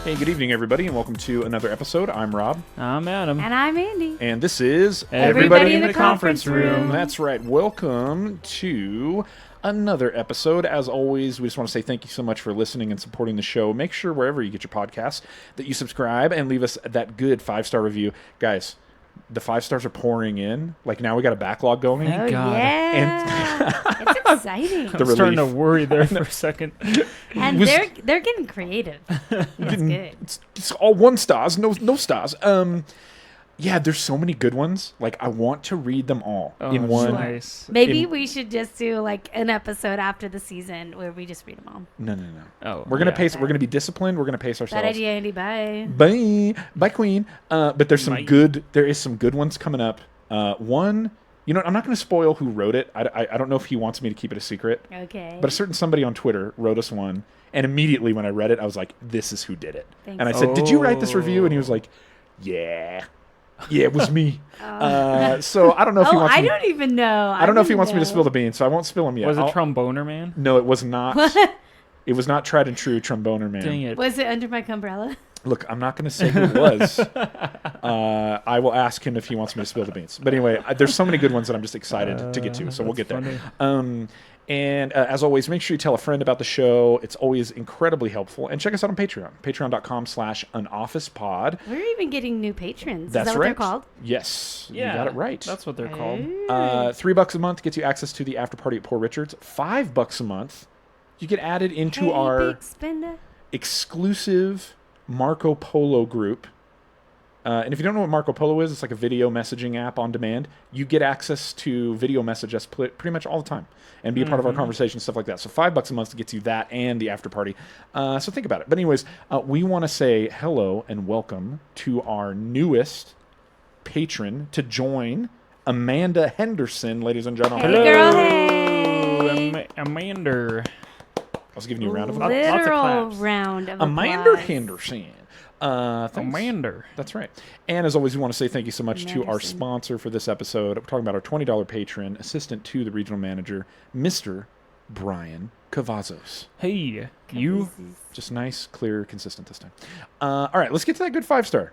Hey, good evening, everybody, and welcome to another episode. I'm Rob. I'm Adam. And I'm Andi. And this is Everybody in the Conference Room. That's right. Welcome to another episode. As always, we just want to say thank you so much for listening and supporting the show. Make sure wherever you get your podcasts that you subscribe and leave us that good 5-star review. Guys, the 5 stars are pouring in. Like, now we got a backlog going. Oh, God. yeah. It's exciting. I was starting to worry there for a second. And they're getting creative. It's good. It's all 1 stars, no stars. Yeah, there's so many good ones. Like, I want to read them all in one. Nice. Maybe we should just do like an episode after the season where we just read them all. No. Oh, We're gonna pace. We're gonna be disciplined. We're gonna pace ourselves. Bad idea, Andi. Bye. Bye, Queen. But there's some Bye. good. There is some good ones coming up. One, you know, I'm not gonna spoil who wrote it. I don't know if he wants me to keep it a secret. Okay. But a certain somebody on Twitter wrote us one, and immediately when I read it, I was like, "This is who did it." Thanks. And I said, "Did you write this review?" And he was like, "Yeah." Yeah, it was me. So I don't know if he wants. I don't even know. I don't know if he wants me to spill the beans, so I won't spill them yet. Was it Tromboner Man? No, it was not. It was not tried and true Tromboner Man. Dang it. Was it Under My Umbrella? Look, I'm not going to say who it was. I will ask him if he wants me to spill the beans. But anyway, there's so many good ones that I'm just excited to get to, so we'll get there. And as always, make sure you tell a friend about the show. It's always incredibly helpful. And check us out on Patreon. Patreon.com/anofficepod. We're even getting new patrons. That's Is that what right. they're called? Yes. Yeah, you got it right. That's what they're called. $3 a month gets you access to the after party at Poor Richard's. $5 a month, you get added into our Big spender. exclusive Marco Polo group. And if you don't know what Marco Polo is, it's like a video messaging app on demand. You get access to video message us pretty much all the time and be a part of our conversation, stuff like that. So $5 a month gets you that and the after party. So think about it. But anyways, we want to say hello and welcome to our newest patron to join, Amanda Henderson, ladies and gentlemen. Hey, girl, hey. Amanda. I was giving you a round of applause. Literal claps. round of Amanda applause. Henderson. Thanks. Amanda. That's right. And as always, we want to say thank you so much to our Anderson. sponsor for this episode. We're talking about our $20 patron, assistant to the regional manager, Mr. Brian Cavazos. Hey, you. Just nice, clear, consistent this time. All right, let's get to that good 5-star.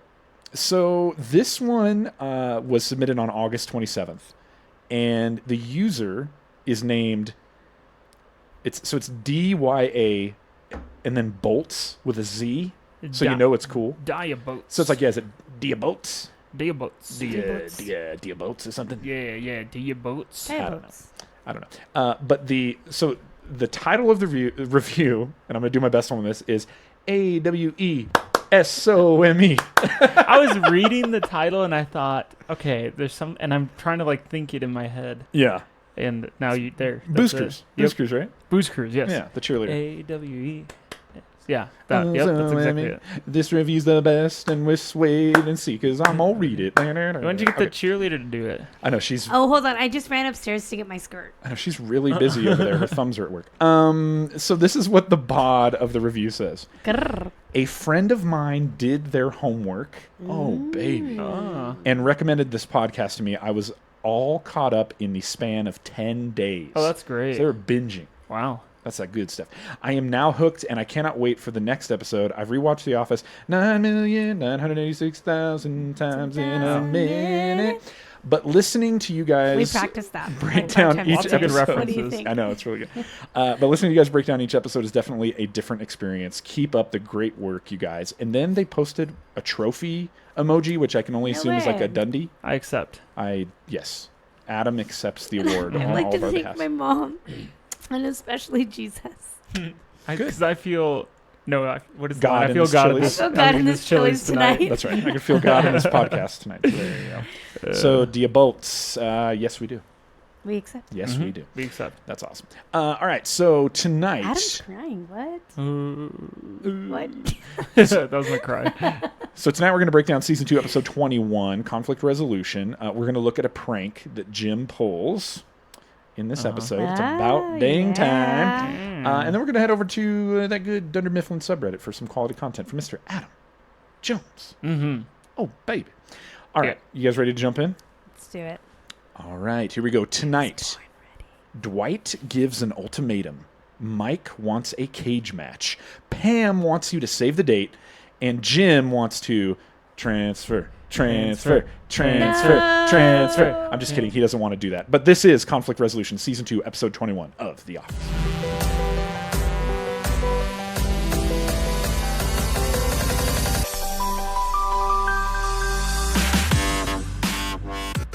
So this one was submitted on August 27th, and the user is named. It's DYA, and then Bolts with a Z. So you know it's cool. Diaboats. So it's like, yeah, is it Diaboats? Diaboats. Diaboats or something? Yeah, Diaboats. Hey, I don't folks. I don't know. But the title of the review, and I'm going to do my best on this, is AWESOME. I was reading the title and I thought, okay, there's some, and I'm trying to like think it in my head. Yeah. And now you there. Boosters. Boosters, right? Boosters, yes. Yeah, the cheerleader. AWE. Yeah, that's exactly it. This review's the best, and we'll wait and see, because I'm going to read it. Why don't you get the cheerleader to do it? I know, she's... Oh, hold on. I just ran upstairs to get my skirt. I know, she's really busy over there. Her thumbs are at work. So this is what the bod of the review says. Grrr. A friend of mine did their homework. Oh, baby. And recommended this podcast to me. I was all caught up in the span of 10 days. Oh, that's great. So they were binging. Wow. That's that good stuff. I am now hooked, and I cannot wait for the next episode. I've rewatched The Office 9,986,000 times in a minute. But listening to you guys... We practiced that. break down each Lots of good episode. What do you references. think? I know, it's really good. But listening to you guys break down each episode is definitely a different experience. Keep up the great work, you guys. And then they posted a trophy emoji, which I can only assume is like a way. Dundie. I accept. Yes. Adam accepts the award on I'd like all to of our thank behalf. my mom, and especially Jesus. Because I feel... No, what is God that? I in feel this God in Chili's. this. I feel God in this Chili's tonight. That's right. I can feel God in this podcast tonight. There you go. So, Diabolts. Yes, we do. We accept. Yes, we do. We accept. That's awesome. All right. So, tonight... Adam's crying. What? What? That was my cry. So tonight we're going to break down Season 2, Episode 21, Conflict Resolution. We're going to look at a prank that Jim pulls in this episode. It's about dang time. And then we're going to head over to that good Dunder Mifflin subreddit for some quality content from Mr. Adam Jones. Mm-hmm. Oh, baby. All right. You guys ready to jump in? Let's do it. All right. Here we go. Tonight, Dwight gives an ultimatum. Mike wants a cage match. Pam wants you to save the date. and Jim wants to transfer. No. I'm just kidding. He doesn't want to do that. But this is Conflict Resolution, Season 2, Episode 21 of The Office.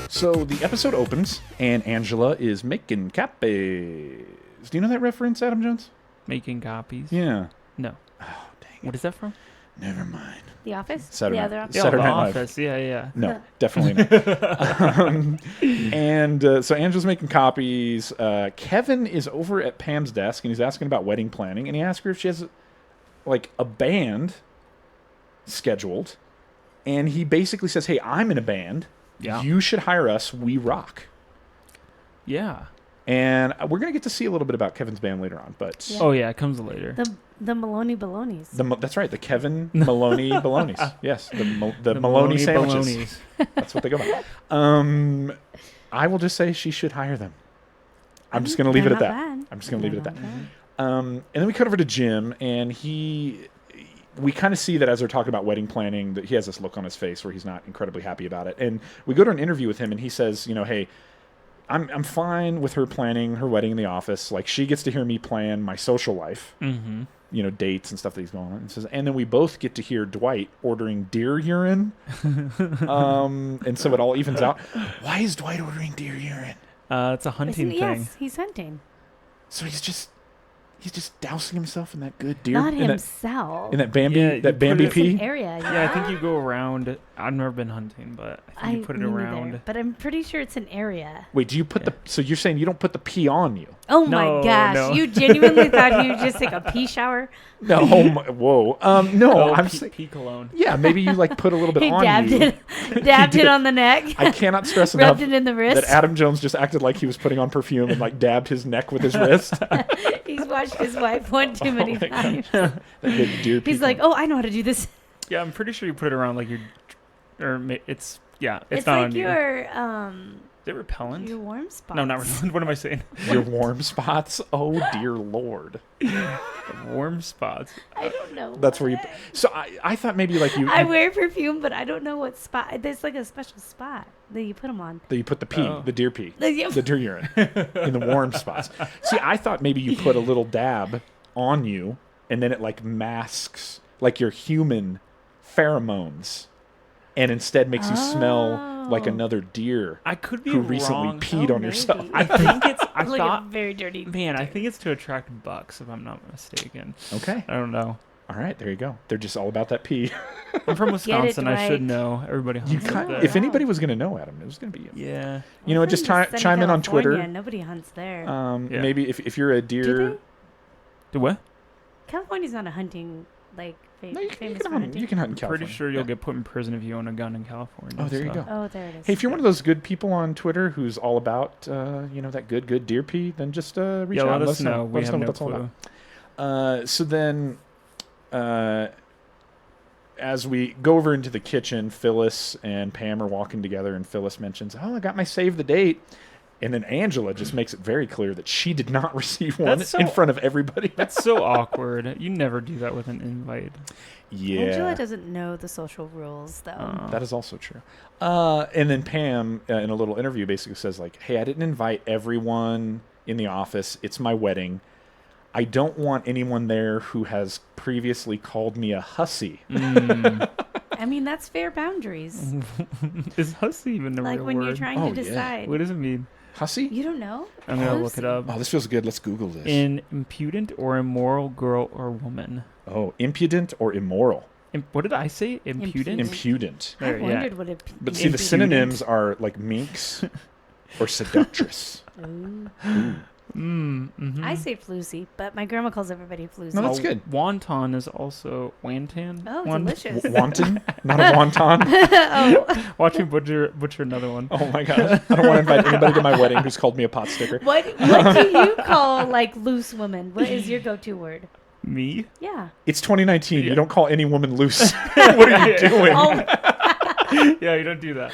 So the episode opens, and Angela is making copies. Do you know that reference, Adam Jones? Making copies. Yeah. No. Oh, dang it. What is that from? Never mind. The Office? Saturday The Night- other Office? Saturday The Night Live. Office. Yeah. No, definitely not. So Angela's making copies. Kevin is over at Pam's desk, and he's asking about wedding planning, and he asks her if she has like a band scheduled, and he basically says, hey, I'm in a band. Yeah. You should hire us. We rock. Yeah. And we're going to get to see a little bit about Kevin's band later on. But Oh, yeah. It comes later. The Maloney Balonies. that's right. The Kevin Maloney Balonies. Yes. The Maloney sandwiches. Balonies. That's what they go by. I will just say she should hire them. I'm just going to leave it at that. I'm just going to leave it at that. And then we cut over to Jim, and we kind of see that as they're talking about wedding planning, that he has this look on his face where he's not incredibly happy about it. And we go to an interview with him, and he says, hey, I'm fine with her planning her wedding in the office. Like, she gets to hear me plan my social life, dates and stuff that he's going on. And then we both get to hear Dwight ordering deer urine. And so it all evens out. Why is Dwight ordering deer urine? It's a hunting thing. Yes, he's hunting. So he's just dousing himself in that good deer. Not himself. In that Bambi, Yeah, that Bambi It's an pee. area. Yeah, I think you go around. I've never been hunting, but I think you put it me neither, around. but I'm pretty sure it's an area. Wait, do you put so you're saying you don't put the pee on you? Oh No, my gosh. no. You genuinely thought you would just take a pee shower? No, whoa. No, I'm saying, pea cologne. yeah, maybe you like put a little bit He on dabbed you. dabbed He it did. on the neck. I cannot stress enough Rubbed it in the wrist. that Adam Jones just acted like he was putting on perfume and like dabbed his neck with his wrist. He's watched his wife one too many my times. That good deer pee He's like, cologne. oh, I know how to do this. Yeah, I'm pretty sure you put it around like it's It's not like on you. your Is it repellent? your warm spot. No, not repellent. What am I saying? Your warm spots. Oh dear Lord. Warm spots. I don't know. That's where you. So I thought maybe like you. I wear perfume, but I don't know what spot. There's like a special spot that you put them on. That you put the pee, Oh. the deer pee, Yeah. the deer urine in the warm spots. See, I thought maybe you put a little dab on you, and then it like masks like your human pheromones, and instead makes you smell like another deer I could be who wrong. recently peed on maybe. yourself. I think it's. I Like thought. a very dirty. Man, I think it's to attract bucks, if I'm not mistaken. Okay, I don't know. all right, there you go. They're just all about that pee. I'm from Wisconsin. I should Dwight. know. Everybody You hunts kind up if there. anybody was going to know, Adam, it was going to be you. Yeah. You know what? Just chime in on Twitter. Nobody hunts there. Yeah. Maybe if you're a Do deer. they? Do what? California's not a hunting No, you famous can for hunt. hunting. You can hunt in California. Pretty sure you'll Yeah. get put in prison if you own a gun in California. Oh, there you so. go. Oh, there it is. Hey, if you're one of those good people on Twitter who's all about, that good deer pee, then just reach out. Yeah, and let us know. Let We us have know no what that's all clue. about. So then, as we go over into the kitchen, Phyllis and Pam are walking together, and Phyllis mentions, "Oh, I got my save the date," and then Angela just makes it very clear that she did not receive one That's so- in front of everybody. That's so awkward. You never do that with an invite. Yeah, Angela doesn't know the social rules, though. Oh. that is also true. And then Pam, in a little interview, basically says like, "Hey, I didn't invite everyone in the office. It's my wedding. I don't want anyone there who has previously called me a hussy." I mean, that's fair boundaries. Is hussy even a Like real when word? you're trying Oh, to yeah. decide. What does it mean? Hussy? You don't know? I'm gonna look it up. Oh, this feels good. Let's Google this. An impudent or immoral girl or woman. Oh, impudent or immoral? What did I say? Impudent. Impudent. I There, yeah. wondered what it. But see, the Impudent. synonyms are like minx or seductress. Ooh. Mm-hmm. I say floozy, but my grandma calls everybody floozy. No, that's good. Wonton is also wantan. Oh, delicious. Wanton? Not a wonton? Oh, Watch me butcher another one. Oh my gosh. I don't want to invite anybody to my wedding who's called me a pot sticker. what do you call like loose woman? What is your go-to word? Me? Yeah. It's 2019. Yeah. You don't call any woman loose. What are you doing? Oh, Yeah, you don't do that.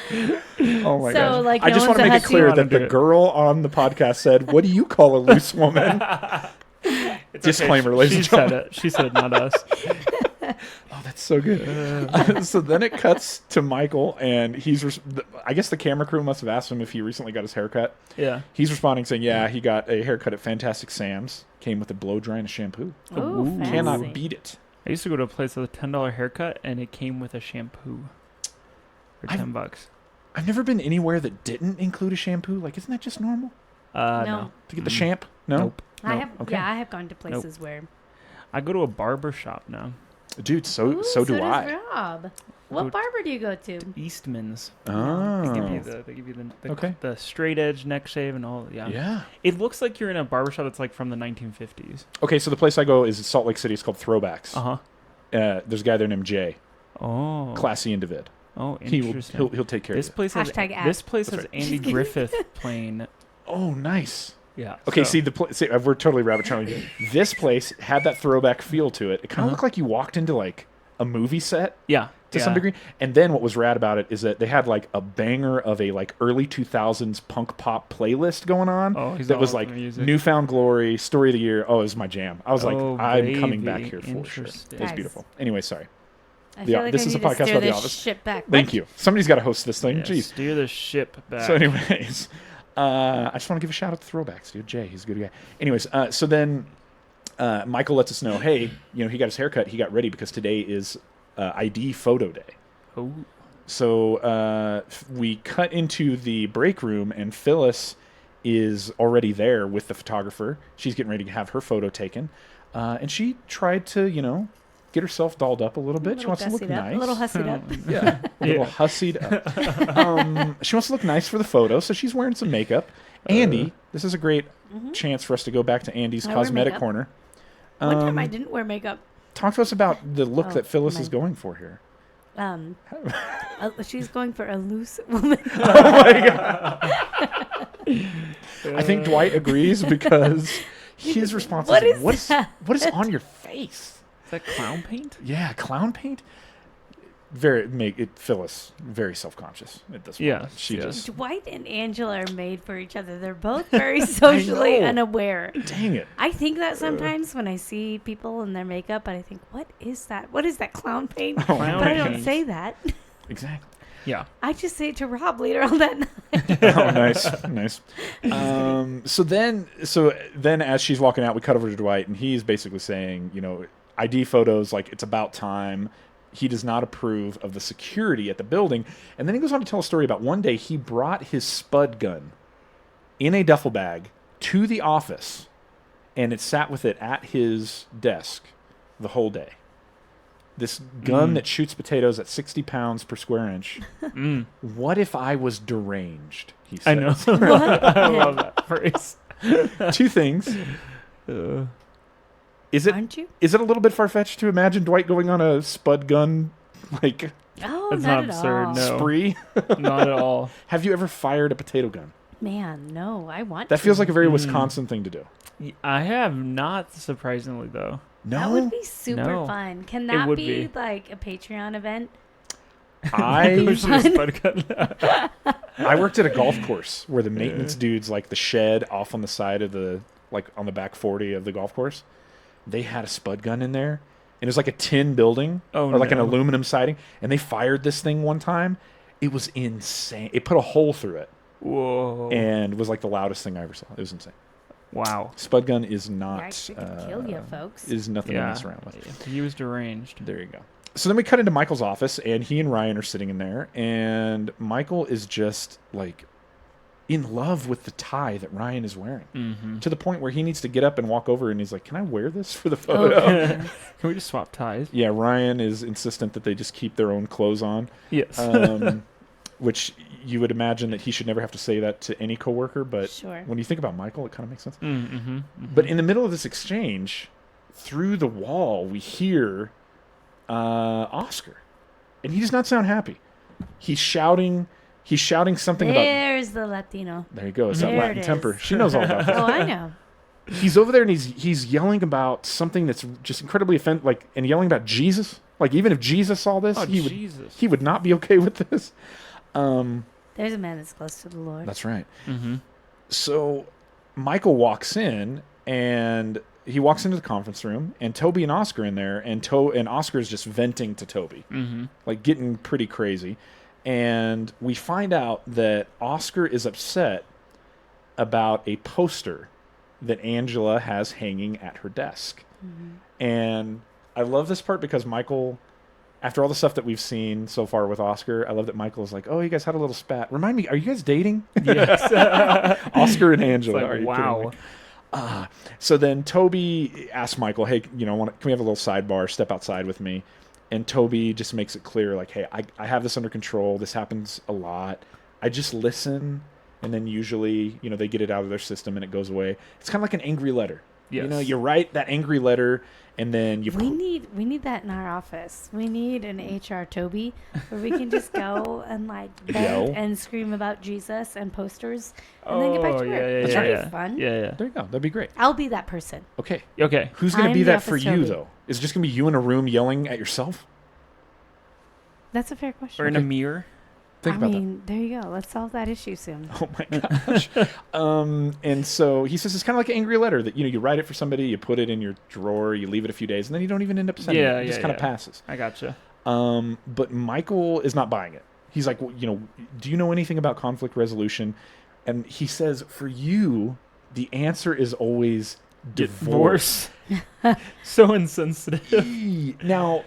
Oh my So, gosh. like, I no just want one's to a make it hussy? clear I that do the it. girl on the podcast said, "What do you call a loose woman?" It's Disclaimer, okay. ladies and She said gentlemen. it. She said, not us. Oh, that's so good. So then it cuts to Michael, and I guess the camera crew must have asked him if he recently got his haircut. Yeah. He's responding saying, yeah, he got a haircut at Fantastic Sam's. Came with a blow dry and a shampoo. Ooh, fancy. Cannot beat it. I used to go to a place with a $10 haircut, and it came with a shampoo for $10. I've never been anywhere that didn't include a shampoo. Like, isn't that just normal? No. To get the champ? No? Nope. I have, Okay. yeah, I have gone to places where. I go to a barber shop now. Dude, so Ooh, do does I. Rob. What barber do you go to? Eastman's. Oh. They give you the, Okay. the straight edge neck shave and all. Yeah. Yeah. It looks like you're in a barbershop that's like from the 1950s. Okay, so the place I go is Salt Lake City. It's called Throwbacks. Uh-huh. There's a guy there named Jay. Oh. Classy individ. Oh, interesting. He'll take care This of you. place has Hashtag ad. this place That's has right. Andy Griffith playing. Oh, nice. Yeah. Okay, so- see, we're totally rabbit trailing. This place had that throwback feel to it. It kind of looked like you walked into like a movie set Yeah. to some degree. And then what was rad about it is that they had like a banger of a like early 2000s punk pop playlist going on. Oh, he's that was all like over music. Newfound Glory, Story of the Year. Oh, it was my jam. I was like, Oh, I'm coming baby. back here for sure. Interesting. It was Guys. beautiful. Anyway, sorry. I feel like this I is a need to podcast steer about The this Office. ship back. Thank What? you. Somebody's got to host this thing. Yeah, Jeez. steer the ship back. So, anyways, I just want to give a shout out to Throwbacks, dude. Jay, he's a good guy. Anyways, so then Michael lets us know, hey, he got his haircut. He got ready because today is ID photo day. Oh. So we cut into the break room, and Phyllis is already there with the photographer. She's getting ready to have her photo taken, and she tried to, get herself dolled up a little bit. She wants to look nice. A little hussied up. Yeah, a little hussied up. She wants to look nice for the photo, so she's wearing some makeup. Andy, this is a great chance for us to go back to Andy's I wear cosmetic makeup. corner. One time I didn't wear makeup. Talk to us about the look Oh, that Phyllis my- is going for here. She's going for a loose woman. I think Dwight agrees because his response What is, is that? what is on your face? Is that clown paint? Yeah, clown paint. Phyllis very self-conscious at this point. Yes, She yes. just, Dwight and Angela are made for each other. They're both very socially know. unaware. dang it. I think that sometimes when I see people in their makeup, and I think, what is that? What is that clown paint? Oh, Clown But I don't paint. say that. Exactly. Yeah. I just say it to Rob later on that night. Oh, nice. So then as she's walking out, we cut over to Dwight, and he's basically saying, ID photos, like, it's about time. He does not approve of the security at the building. And then he goes on to tell a story about one day he brought his spud gun in a duffel bag to the office, and it sat with it at his desk the whole day. This gun that shoots potatoes at 60 pounds per square inch. What if I was deranged? He says. I know. What? I love that phrase. Two things. Is it Aren't you? a little bit far-fetched to imagine Dwight going on a spud gun like Oh, That's not not at absurd, all. no. spree? Not at all. Have you ever fired a potato gun? Man, no, I want That to. feels like a very Wisconsin thing to do. I have not, surprisingly, though. No, That would be super No. fun. Can that would be be. like a Patreon event? I Wish there was spud gun. I worked at a golf course where the maintenance dudes, like the shed off on the side of the, like on the back 40 of the golf course, they had a spud gun in there. And it was like a tin building or like an no. aluminum siding. And they fired this thing one time. It was insane. It put a hole through it Whoa. and was like the loudest thing I ever saw. It was insane. Wow. Spud gun is They're not actually gonna kill you, folks. is nothing to Yeah. mess around with. He was deranged. There you go. So then we cut into Michael's office, and he and Ryan are sitting in there, and Michael is just like in love with the tie that Ryan is wearing, to the point where he needs to get up and walk over, and he's like, "Can I wear this for the photo?" Can we just swap ties? Yeah, Ryan is insistent that they just keep their own clothes on, Yes. which you would imagine that he should never have to say that to any coworker, but Sure. when you think about Michael, it kind of makes sense. Mm-hmm. But in the middle of this exchange, through the wall, we hear Oscar, and he does not sound happy. He's shouting something about. There's the Latino. There you go. It's that There Latin it is. temper. She knows all about that. Oh, I know. He's over there and he's yelling about something that's just incredibly offensive, and yelling about Jesus. Like, even if Jesus saw this, Oh, he Jesus. would not be okay with this. There's a man that's close to the Lord. That's right. Mm-hmm. So Michael walks in, and he walks into the conference room, and Toby and Oscar in there, and Oscar's just venting to Toby, like getting pretty crazy. And we find out that Oscar is upset about a poster that Angela has hanging at her desk. And I love this part because Michael, after all the stuff that we've seen so far with Oscar, I love that Michael is like, oh, you guys had a little spat. Remind me, are you guys dating? Yes. Oscar and Angela. Like, are you wow. kidding me? So then Toby asks Michael, hey, can we have a little sidebar? Step outside with me. And Toby just makes it clear, like, hey, I have this under control. This happens a lot. I just listen, and then usually, they get it out of their system and it goes away. It's kind of like an angry letter. Yes. You write that angry letter, and then you... We need that in our office. We need an HR Toby where we can just go and vent and scream about Jesus and posters and then get back to work. That'd be fun. Yeah. There you go. That'd be great. I'll be that person. Okay. Who's going to I'm be the that for office you, Toby. though? Is it just going to be you in a room yelling at yourself? That's a fair question. Or in a mirror. Think about that. There you go. Let's solve that issue soon. Oh my gosh. And so he says it's kind of like an angry letter that, you write it for somebody, you put it in your drawer, you leave it a few days, and then you don't even end up sending it. It just kind of passes. I gotcha. But Michael is not buying it. He's like, well, do you know anything about conflict resolution? And he says, for you, the answer is always divorce. So insensitive. Now,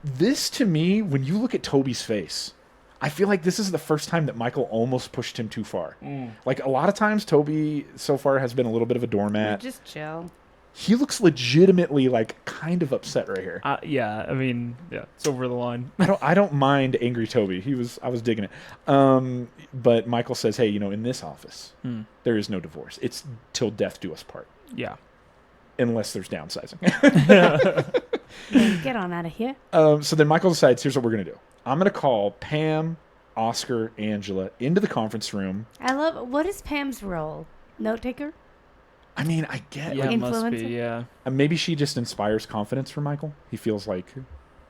this to me, when you look at Toby's face, I feel like this is the first time that Michael almost pushed him too far. Like, a lot of times, Toby so far has been a little bit of a doormat. Just chill. He looks legitimately, kind of upset right here. Yeah, I mean, it's over the line. I don't mind angry Toby. I was digging it. But Michael says, hey, in this office, there is no divorce. It's till death do us part. Yeah. Unless there's downsizing. Get on out of here. So then Michael decides, here's what we're going to do. I'm going to call Pam, Oscar, Angela into the conference room. What is Pam's role? Note taker? I mean, I get Yeah, it. it must be, Influencer? yeah. Maybe she just inspires confidence for Michael. He feels like,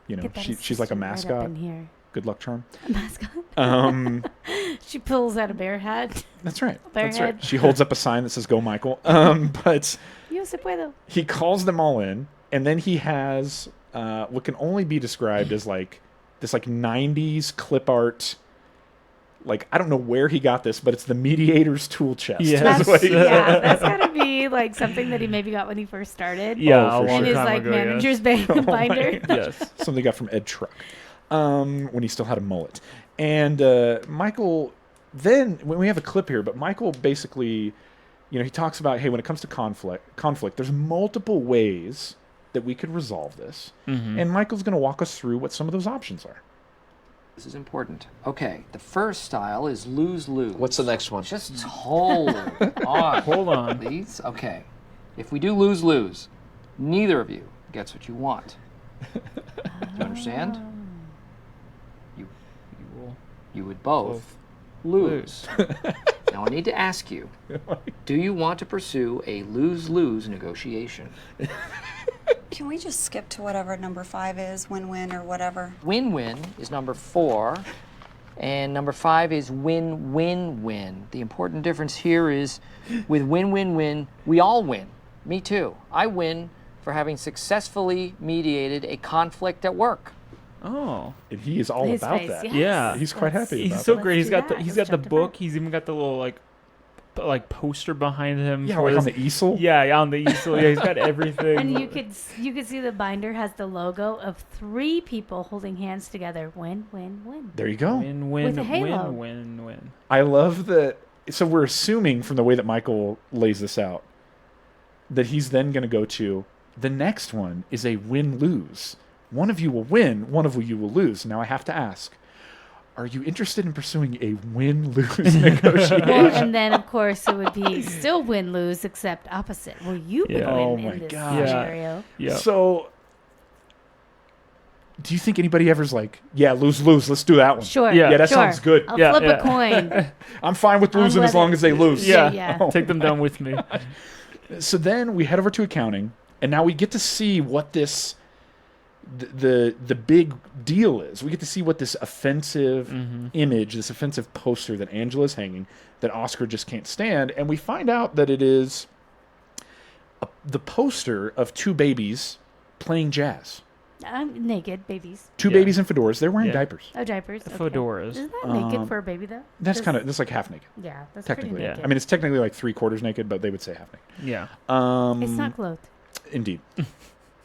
Get that she's like a assistant right up mascot. in here. Good luck charm. A mascot? She pulls out a bear hat. That's right. Bear That's head. right. She holds up a sign that says "Go, Michael." But Yo se puedo. he calls them all in, and then he has what can only be described as this 90s clip art. I don't know where he got this, but it's the mediator's tool chest. Yes. That's gotta be something that he maybe got when he first started. Yeah, for a long in his time ago, manager's yes. binder. Yes. Something he got from Ed Truck when he still had a mullet. And Michael, then when we have a clip here, but Michael basically, he talks about, hey, when it comes to conflict, there's multiple ways that we could resolve this. And Michael's going to walk us through what some of those options are. This is important. Okay, the first style is lose-lose. What's the next one? Just hold on. Hold on. Please? Okay. If we do lose-lose, neither of you gets what you want. Do you understand? You would both lose. Now I need to ask you, do you want to pursue a lose-lose negotiation? Can we just skip to whatever number 5 is, win-win or whatever? Win-win is number 4, and number 5 is win-win-win. The important difference here is with win-win-win, we all win. Me too. I win for having successfully mediated a conflict at work. Oh. And he is all His about face, that. yes. Yeah. He's quite happy about He's so that. great. Let's do that. He's Let's got the jump to book. that. He's even got the little poster behind him. Yeah, for on this- the easel. Yeah, on the easel. Yeah, he's got everything. And you could see the binder has the logo of 3 people holding hands together. Win, win, win. There you go. Win, win, With a halo. win, win. I love that. So we're assuming from the way that Michael lays this out that he's then going to go to the next one is a win-lose. One of you will win, one of you will lose. Now I have to ask, are you interested in pursuing a win-lose negotiation? Well, and then of course it would be still win-lose except opposite. Well, you would Yeah. win Oh my in this gosh. scenario. Yeah. So do you think anybody ever's like, yeah, lose-lose, let's do that one? Sure. Yeah. Yeah, that sure. sounds good. I'll Yeah, flip yeah. a coin. I'm fine with I'm losing as with long it. as they lose. Yeah. Yeah. Oh. Take them down with me. So then we head over to accounting, and now we get to see what this the big deal is. We get to see what this offensive image, this offensive poster that Angela's hanging, that Oscar just can't stand, and we find out that it is a the poster of two babies playing jazz. Naked babies. Two babies in fedoras. They're wearing Yeah. diapers. Oh, diapers. Okay. Fedoras. Isn't that naked for a baby though? That's like half naked. Yeah, that's Technically. pretty naked. I mean, it's technically like 3/4 naked, but they would say half naked. Yeah. It's not clothed. Indeed.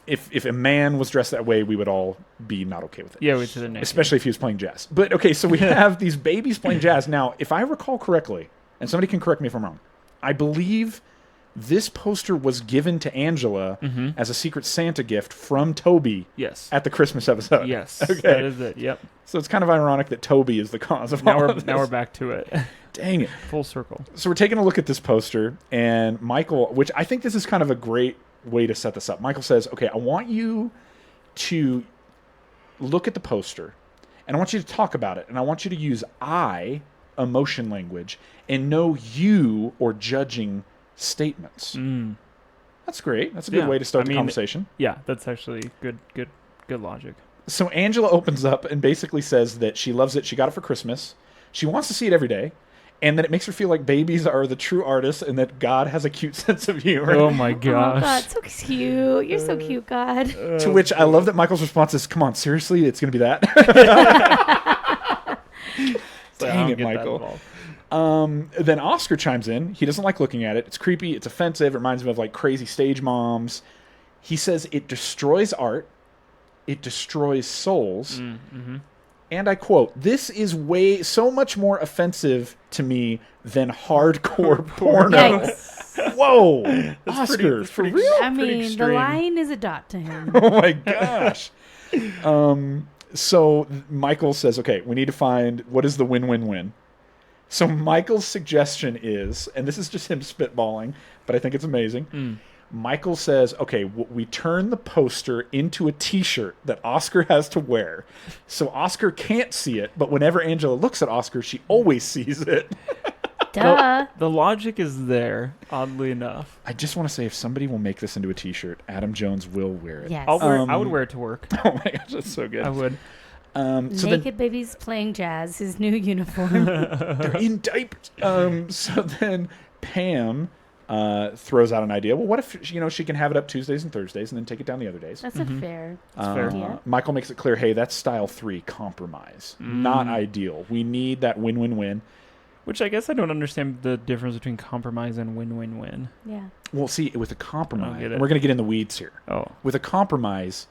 If a man was dressed that way, we would all be not okay with it. Yeah, we'd say they're naked. Especially if he was playing jazz. But okay, so we have these babies playing jazz. Now, if I recall correctly, and somebody can correct me if I'm wrong, I believe this poster was given to Angela as a Secret Santa gift from Toby Yes. at the Christmas episode. Yes. Okay. That is it. Yep. So it's kind of ironic that Toby is the cause of Now all we're of this. now we're back to it. Dang it. Full circle. So we're taking a look at this poster, and Michael, which I think this is kind of a great way to set this up. Michael says, okay, I want you to look at the poster, and I want you to talk about it, and I want you to use emotion language, and no you or judging statements. That's great. That's a good way to start the conversation. Yeah, that's actually good logic. So Angela opens up and basically says that she loves it. She got it for Christmas. She wants to see it every day. And that it makes her feel like babies are the true artists and that God has a cute sense of humor. Oh my Oh gosh. God, so cute. You're so cute, God. To which I love that Michael's response is, come on, seriously? It's going to be that? Dang it, Michael. Then Oscar chimes in. He doesn't like looking at it. It's creepy. It's offensive. It reminds him of like crazy stage moms. He says it destroys art. It destroys souls. And I quote, "This is so much more offensive to me than hardcore porno." Yikes. Whoa, Oscar, for real? I mean, the line is a dot to him. Oh my gosh. So Michael says, okay, we need to find what is the win-win-win. So Michael's suggestion is, and this is just him spitballing, but I think it's amazing. Michael says, okay, we turn the poster into a T-shirt that Oscar has to wear. So Oscar can't see it, but whenever Angela looks at Oscar, she always sees it. Duh. The logic is there, oddly enough. I just want to say, if somebody will make this into a T-shirt, Adam Jones will wear it. Yes. I would wear it to work. Oh my gosh, that's so good. I would. So Naked babies playing jazz, his new uniform. they're in diapers. So then Pam throws out an idea. Well, what if she can have it up Tuesdays and Thursdays and then take it down the other days? That's a fair fair. idea. Michael makes it clear, hey, that's style 3, compromise. Not ideal. We need that win-win-win. Which I guess I don't understand the difference between compromise and win-win-win. Yeah. Well, see, with a compromise, get it. and we're going to get in the weeds here. Oh. With a compromise,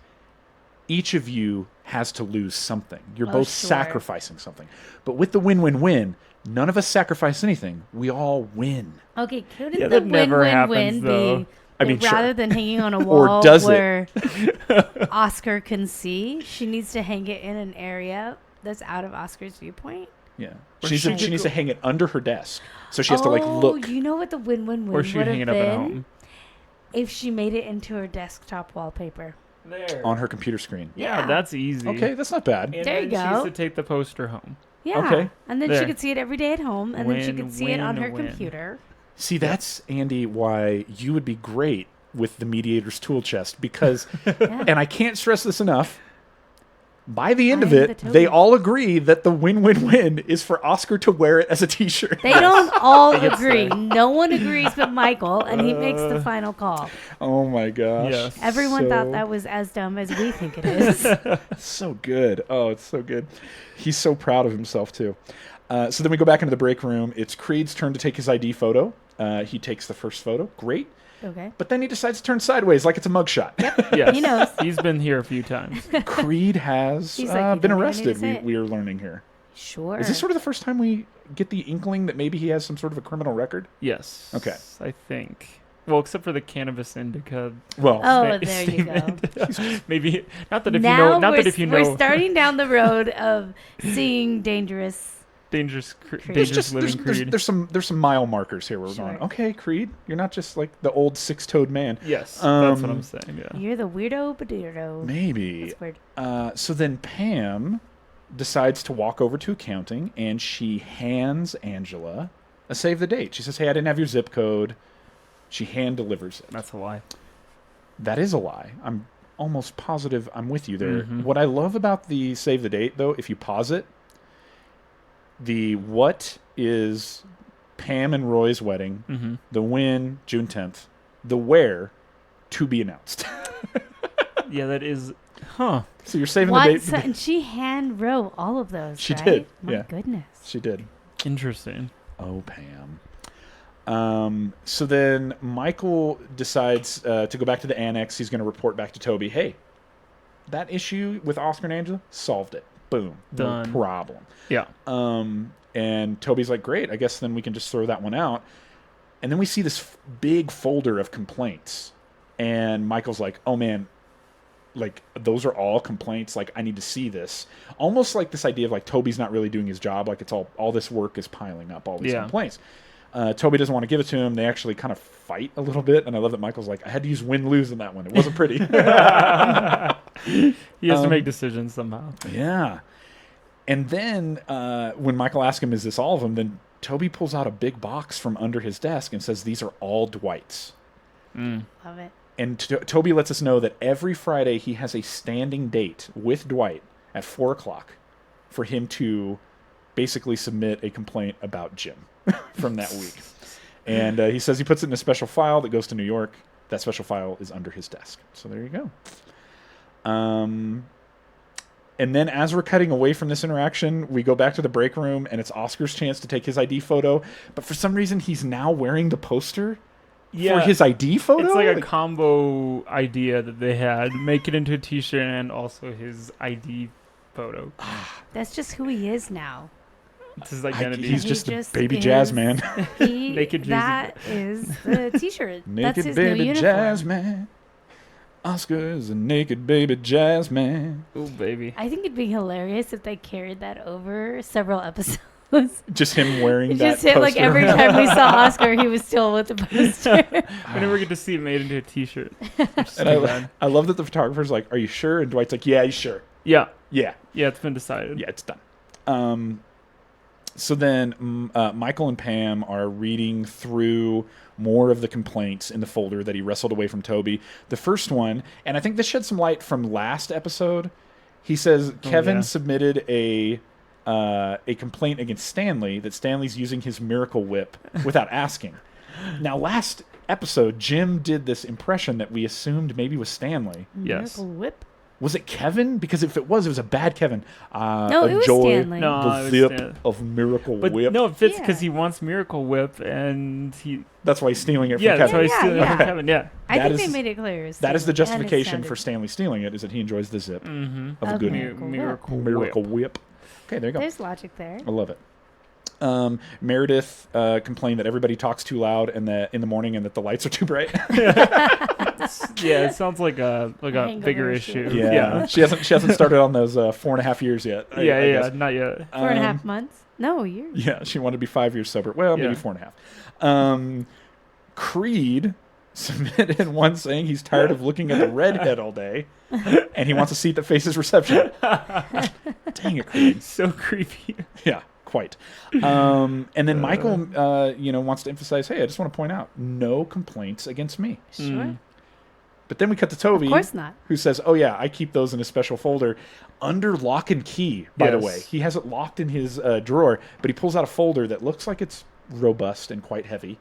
each of you has to lose something. You're both sure. sacrificing something. But with the win-win-win, none of us sacrifice anything. We all win. Okay, couldn't Yeah, the that never win-win-win happens, though. be I mean, rather sure. than hanging on a Or wall does it? where Oscar can see, she needs to hang it in an area that's out of Oscar's viewpoint? Yeah. Or She needs to hang it under her desk. So she has to look. You know what the win-win-win Or would she have hang it been? up at home. If she made it into her desktop wallpaper. There. On her computer screen. Yeah, Yeah. that's easy. Okay, that's not bad. And There you then she go. needs to take the poster home. Yeah. Okay. And then she There. could see it every day at home, and then she could see it on her Win-win-win. computer. See, that's, Andy, why you would be great with the mediator's tool chest because, Yeah. and I can't stress this enough, by the end of I am it, the Toby. they all agree that the win-win-win is for Oscar to wear it as a T-shirt. They don't all It's agree. there. No one agrees but Michael, and he makes the final call. Oh my gosh. Yes. Everyone So- thought that was as dumb as we think it is. So good. Oh, it's so good. He's so proud of himself, too. So then we go back into the break room. It's Creed's turn to take his ID photo. He takes the first photo. Great. Okay. But then he decides to turn sideways like it's a mugshot. Yes. He knows. He's been here a few times. Creed has He's like, "You been don't even need to arrested, say it." we are learning here. Sure. Is this sort of the first time we get the inkling that maybe he has some sort of a criminal record? Yes. Okay. I think. Well, except for the cannabis indica. Well, Oh, there you go. statement. Maybe not that if now you know. Not that if you know. we're starting down the road of seeing dangerous. dangerous there's living Creed. there's some mile markers here where we're Sure. going, okay, Creed, you're not just like the old six-toed man. Yes, that's what Um, I'm saying. Yeah. You're the weirdo badiro. Maybe. That's weird. So then Pam decides to walk over to accounting, and she hands Angela a save the date. She says, hey, I didn't have your zip code. She hand delivers it. That's a lie. That is a lie. I'm almost positive I'm with you there. Mhm. What I love about the save the date, though, if you pause it, the what is Pam and Roy's wedding, Mm-hmm. the when, June 10th, the where, to be announced. Yeah, that is. Huh. So you're saving What? the date. So, and she hand wrote all of those. She right? did, My yeah. goodness. She did. Interesting. Oh, Pam. So then Michael decides to go back to the annex. He's going to report back to Toby. Hey, that issue with Oscar and Angela, solved it. Boom. Done. No problem. Yeah. And Toby's like, great. I guess then we can just throw that one out. And then we see this big folder of complaints. And Michael's like, oh, man, like, those are all complaints. Like, I need to see this. Almost like this idea of, like, Toby's not really doing his job. Like, it's all this work is piling up, all these complaints. Toby doesn't want to give it to him. They actually kind of fight a little bit. And I love that Michael's like, I had to use win-lose in that one. It wasn't pretty. He has to make decisions somehow. Yeah. And then when Michael asks him, is this all of them? Then Toby pulls out a big box from under his desk and says, these are all Dwight's. Love it. And Toby lets us know that every Friday he has a standing date with Dwight at 4 o'clock for him to basically submit a complaint about Jim from that week. And he says he puts it in a special file that goes to New York. That special file is under his desk. So there you go. And then as we're cutting away from this interaction, we go back to the break room, and it's Oscar's chance to take his ID photo. But for some reason, he's now wearing the poster for his ID photo? It's like a combo idea that they had. Make it into a t-shirt and also his ID photo. That's just who he is now. It's his identity. He's just a baby jazz man. Naked That is the t-shirt. That's Naked his baby new uniform. jazz man. Oscar is a naked baby jazz man. Oh, baby. I think it'd be hilarious if they carried that over several episodes. Just him wearing that Just him, poster. like every time we saw Oscar, he was still with the poster. We never get to see it made into a t-shirt. And I love that the photographer's like, are you sure? And Dwight's like, yeah, he's sure. Yeah. Yeah. Yeah, it's been decided. Yeah, it's done. So then Michael and Pam are reading through more of the complaints in the folder that he wrestled away from Toby. The first one, and I think this sheds some light from last episode. He says Kevin submitted a complaint against Stanley that Stanley's using his Miracle Whip without asking. Now, last episode, Jim did this impression that we assumed maybe was Stanley. Yes. Miracle Whip. Was it Kevin? Because if it was a bad Kevin. No, it was Stanley. No, the it was zip of Miracle But Whip. no, it fits because Yeah. he wants Miracle Whip, and he... That's why he's stealing it from Yeah, that's Kevin. why he's stealing it from Kevin, yeah. I That think is- they made it clear. That is the Stanley, and it justification sounded- for Stanley stealing it, is that he enjoys the zip Mm-hmm. of a Of good Miracle Miracle Whip. Okay, there you go. There's logic there. I love it. Meredith complained that everybody talks too loud and that in the morning and that the lights are too bright. Yeah, it sounds like a Hangover bigger issue. issue. Yeah. She hasn't started on those 4.5 years yet. I guess. Not yet. 4.5 months? No, years. Yeah, she wanted to be 5 years sober. Well, maybe Yeah. 4.5. Creed submitted one saying he's tired of looking at the redhead all day, and he wants a seat that faces reception. Dang it, Creed. So creepy. Yeah, quite. And then Michael, wants to emphasize, hey, I just want to point out, no complaints against me. Sure. But then we cut to Toby, Of course not. who says, oh, yeah, I keep those in a special folder under lock and key, by the Yes. way. He has it locked in his drawer, but he pulls out a folder that looks like it's robust and quite heavy.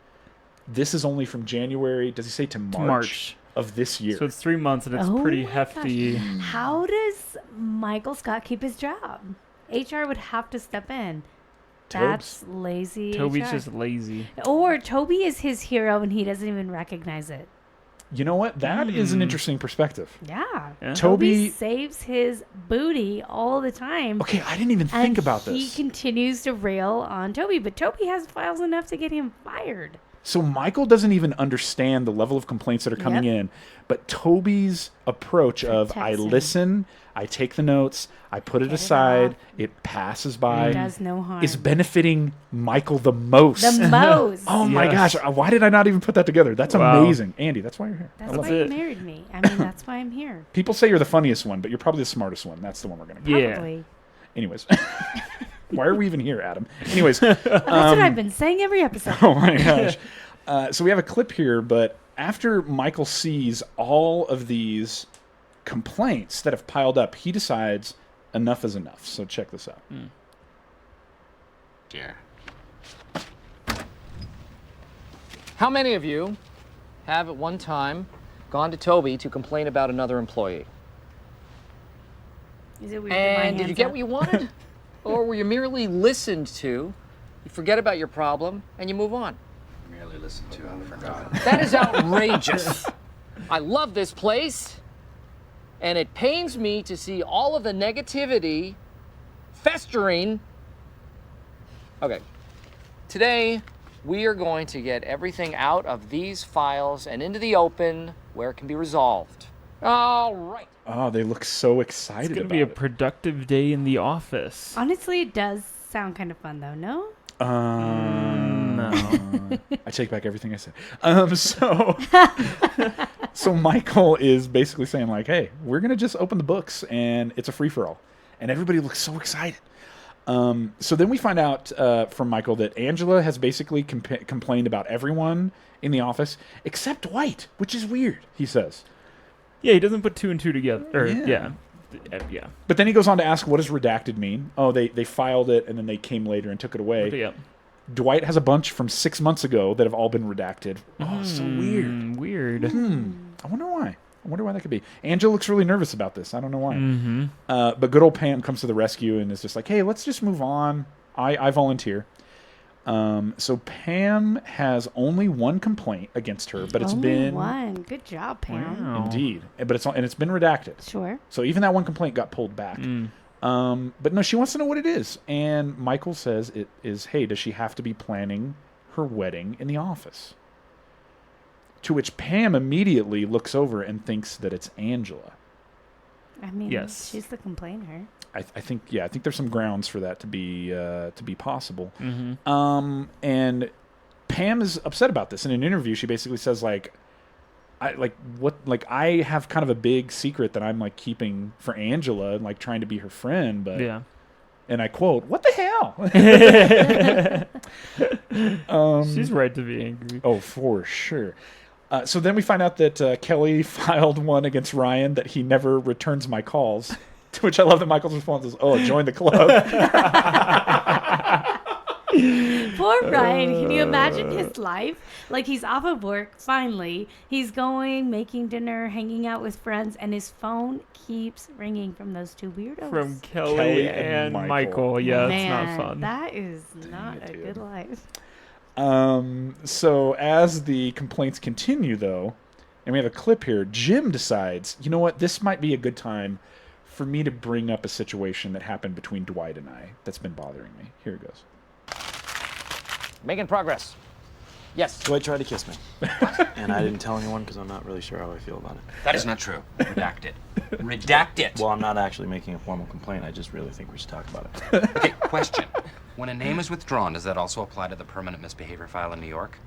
This is only from January, does he say to March of this year? So it's 3 months, and it's Oh pretty my hefty. How does Michael Scott keep his job? HR would have to step in. That's lazy. Toby's HR. just lazy. Or Toby is his hero and he doesn't even recognize it. You know what? That is an interesting perspective. Yeah. Yeah. Toby Toby... saves his booty all the time. Okay, I didn't even think about He this. continues to rail on Toby, but Toby has files enough to get him fired. So Michael doesn't even understand the level of complaints that are coming in, but Toby's approach of I Protects him. listen, I take the notes, I put it Get it aside, off. it passes He by, does no harm. is benefiting Michael the most. the most. Oh my Yes. gosh, why did I not even put that together? That's Wow. amazing. Andy, that's why you're here. I That's love why it. you married me. I mean, that's why I'm here. People say you're the funniest one, but you're probably the smartest one. That's the one we're going to get. Yeah. Probably. Anyways. Why are we even here, Adam? Anyways. That's what I've been saying every episode. Oh my gosh. So we have a clip here, but after Michael sees all of these complaints that have piled up, he decides enough is enough. So check this out. Dear. How many of you have at one time gone to Toby to complain about another employee? Is it weird? And did you get what you wanted? Or were you merely listened to, you forget about your problem, and you move on? Merely listened to, I forgot. That is outrageous. I love this place, and it pains me to see all of the negativity festering. Okay, today we are going to get everything out of these files and into the open where it can be resolved. All right. Oh, they look so excited. It's going to be a productive day in the office. Honestly, it does sound kind of fun, though, no? No. I take back everything I said. So Michael is basically saying, like, hey, we're going to just open the books, and it's a free-for-all. And everybody looks so excited. So then we find out from Michael that Angela has basically complained about everyone in the office except Dwight, which is weird, he says. Yeah, he doesn't put two and two together. Yeah. But then he goes on to ask, what does redacted mean? Oh, they filed it, and then they came later and took it away. Yeah. Dwight has a bunch from 6 months ago that have all been redacted. Oh, so weird. Weird. I wonder why. That could be. Angela looks really nervous about this. I don't know why. But good old Pam comes to the rescue and is just like, hey, let's just move on. I volunteer. So Pam has only one complaint against her, but it's been one. Good job, Pam. Wow. Indeed, but it's been redacted. Sure. So even that one complaint got pulled back. But no, she wants to know what it is, and Michael says it is. Hey, does she have to be planning her wedding in the office? To which Pam immediately looks over and thinks that it's Angela. I mean, yes. She's the complainer. I think there's some grounds for that to be possible. Mm-hmm. And Pam is upset about this. In an interview, she basically says I have kind of a big secret that I'm like keeping for Angela and like trying to be her friend, but yeah. And I quote, "What the hell?" She's right to be angry. Oh, for sure. So then we find out that Kelly filed one against Ryan that he never returns my calls. To which I love that Michael's response is, "Oh, join the club." Poor Ryan. Can you imagine his life? Like, he's off of work, finally. He's going, making dinner, hanging out with friends, and his phone keeps ringing from those two weirdos. From Kelly and Michael. Yeah, Man, it's not fun. That is not a good life. So as the complaints continue, though, and we have a clip here, Jim decides, you know what, this might be a good time for me to bring up a situation that happened between Dwight and I that's been bothering me. Here it goes. Making progress. Yes. Dwight tried to kiss me. And I didn't tell anyone because I'm not really sure how I feel about it. That is not true. Redact it. Redact it. Well, I'm not actually making a formal complaint. I just really think we should talk about it. Okay, question. When a name is withdrawn, does that also apply to the permanent misbehavior file in New York?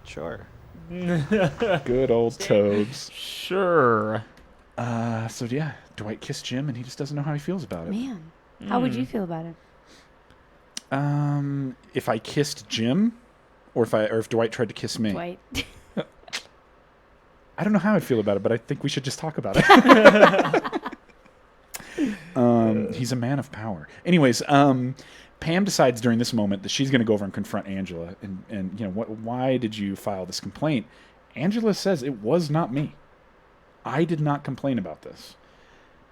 Sure. Good old Tobes. Sure. So yeah, Dwight kissed Jim, and he just doesn't know how he feels about it. Man, how would you feel about it? If I kissed Jim, or if Dwight tried to kiss me. Dwight. I don't know how I'd feel about it, but I think we should just talk about it. He's a man of power. Anyways, Pam decides during this moment that she's going to go over and confront Angela, and why did you file this complaint? Angela says it was not me. I did not complain about this.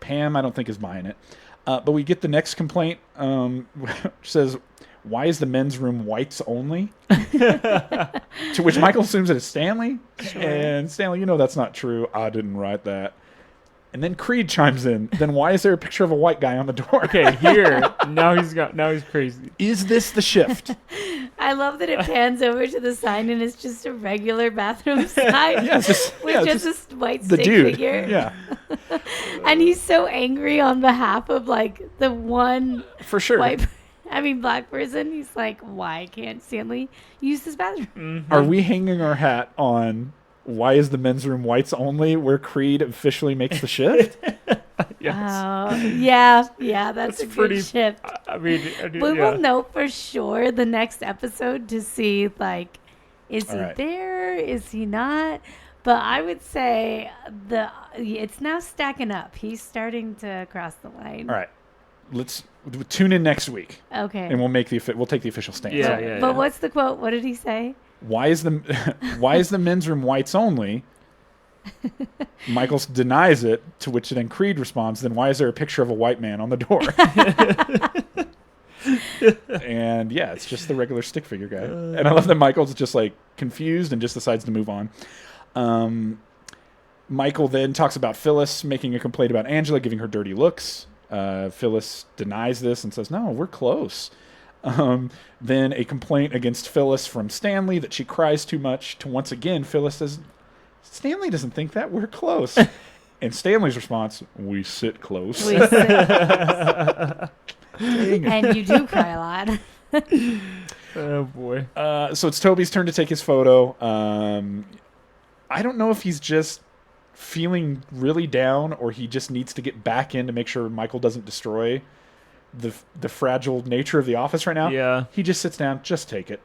Pam, I don't think, is buying it. But we get the next complaint, which says, why is the men's room whites only? To which Michael assumes that it's Stanley. Sure. And Stanley, that's not true. I didn't write that. And then Creed chimes in. Then why is there a picture of a white guy on the door? Okay, here. Now he's crazy. Is this the shift? I love that it pans over to the sign and it's just a regular bathroom sign with just a white stick figure. Yeah. And he's so angry on behalf of like the one for sure black person. He's like, why can't Stanley use this bathroom? Mm-hmm. Are we hanging our hat on why is the men's room whites only, where Creed officially makes the shift? Yes. Yeah, that's a pretty good shift. I mean, we will know for sure the next episode to see, like, is he there? Is he not? But I would say it's now stacking up. He's starting to cross the line. All right, let's tune in next week. Okay, and we'll take the official stance. Yeah. But what's the quote? What did he say? Why is the men's room whites only? Michael denies it, to which then Creed responds, then why is there a picture of a white man on the door? And yeah, it's just the regular stick figure guy. And I love that Michael's just like confused and just decides to move on. Michael then talks about Phyllis making a complaint about Angela, giving her dirty looks. Phyllis denies this and says, no, we're close. Then a complaint against Phyllis from Stanley that she cries too much. To once again, Phyllis says, Stanley doesn't think that. We're close. And Stanley's response, we sit close. We sit. And you do cry a lot. Oh, boy. So it's Toby's turn to take his photo. I don't know if he's just feeling really down or he just needs to get back in to make sure Michael doesn't destroy the fragile nature of the office right now. Yeah. He just sits down, just take it.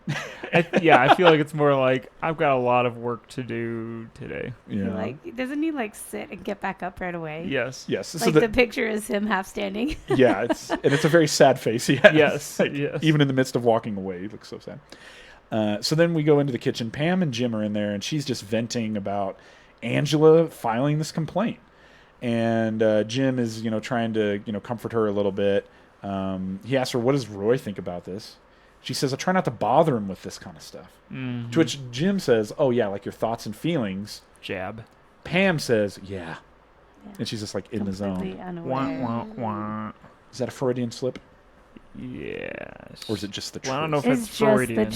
I feel like it's more like, I've got a lot of work to do today. Yeah. Like, doesn't he like sit and get back up right away? Yes. Yes. Like the picture is him half standing. Yeah, it's a very sad face he has. Yes. Like, Yes. Even in the midst of walking away, he looks so sad. So then we go into the kitchen. Pam and Jim are in there, and she's just venting about Angela filing this complaint. And Jim is, trying to, comfort her a little bit. He asks her, what does Roy think about this? She says, I try not to bother him with this kind of stuff. Mm-hmm. To which Jim says, oh, yeah, like your thoughts and feelings. Jab. Pam says, yeah. And she's just like in the Completely zone. unaware. Wah, wah, wah. Is that a Freudian slip? Yes. Or is it just the truth? Well, I don't know if It's it's just Freudian.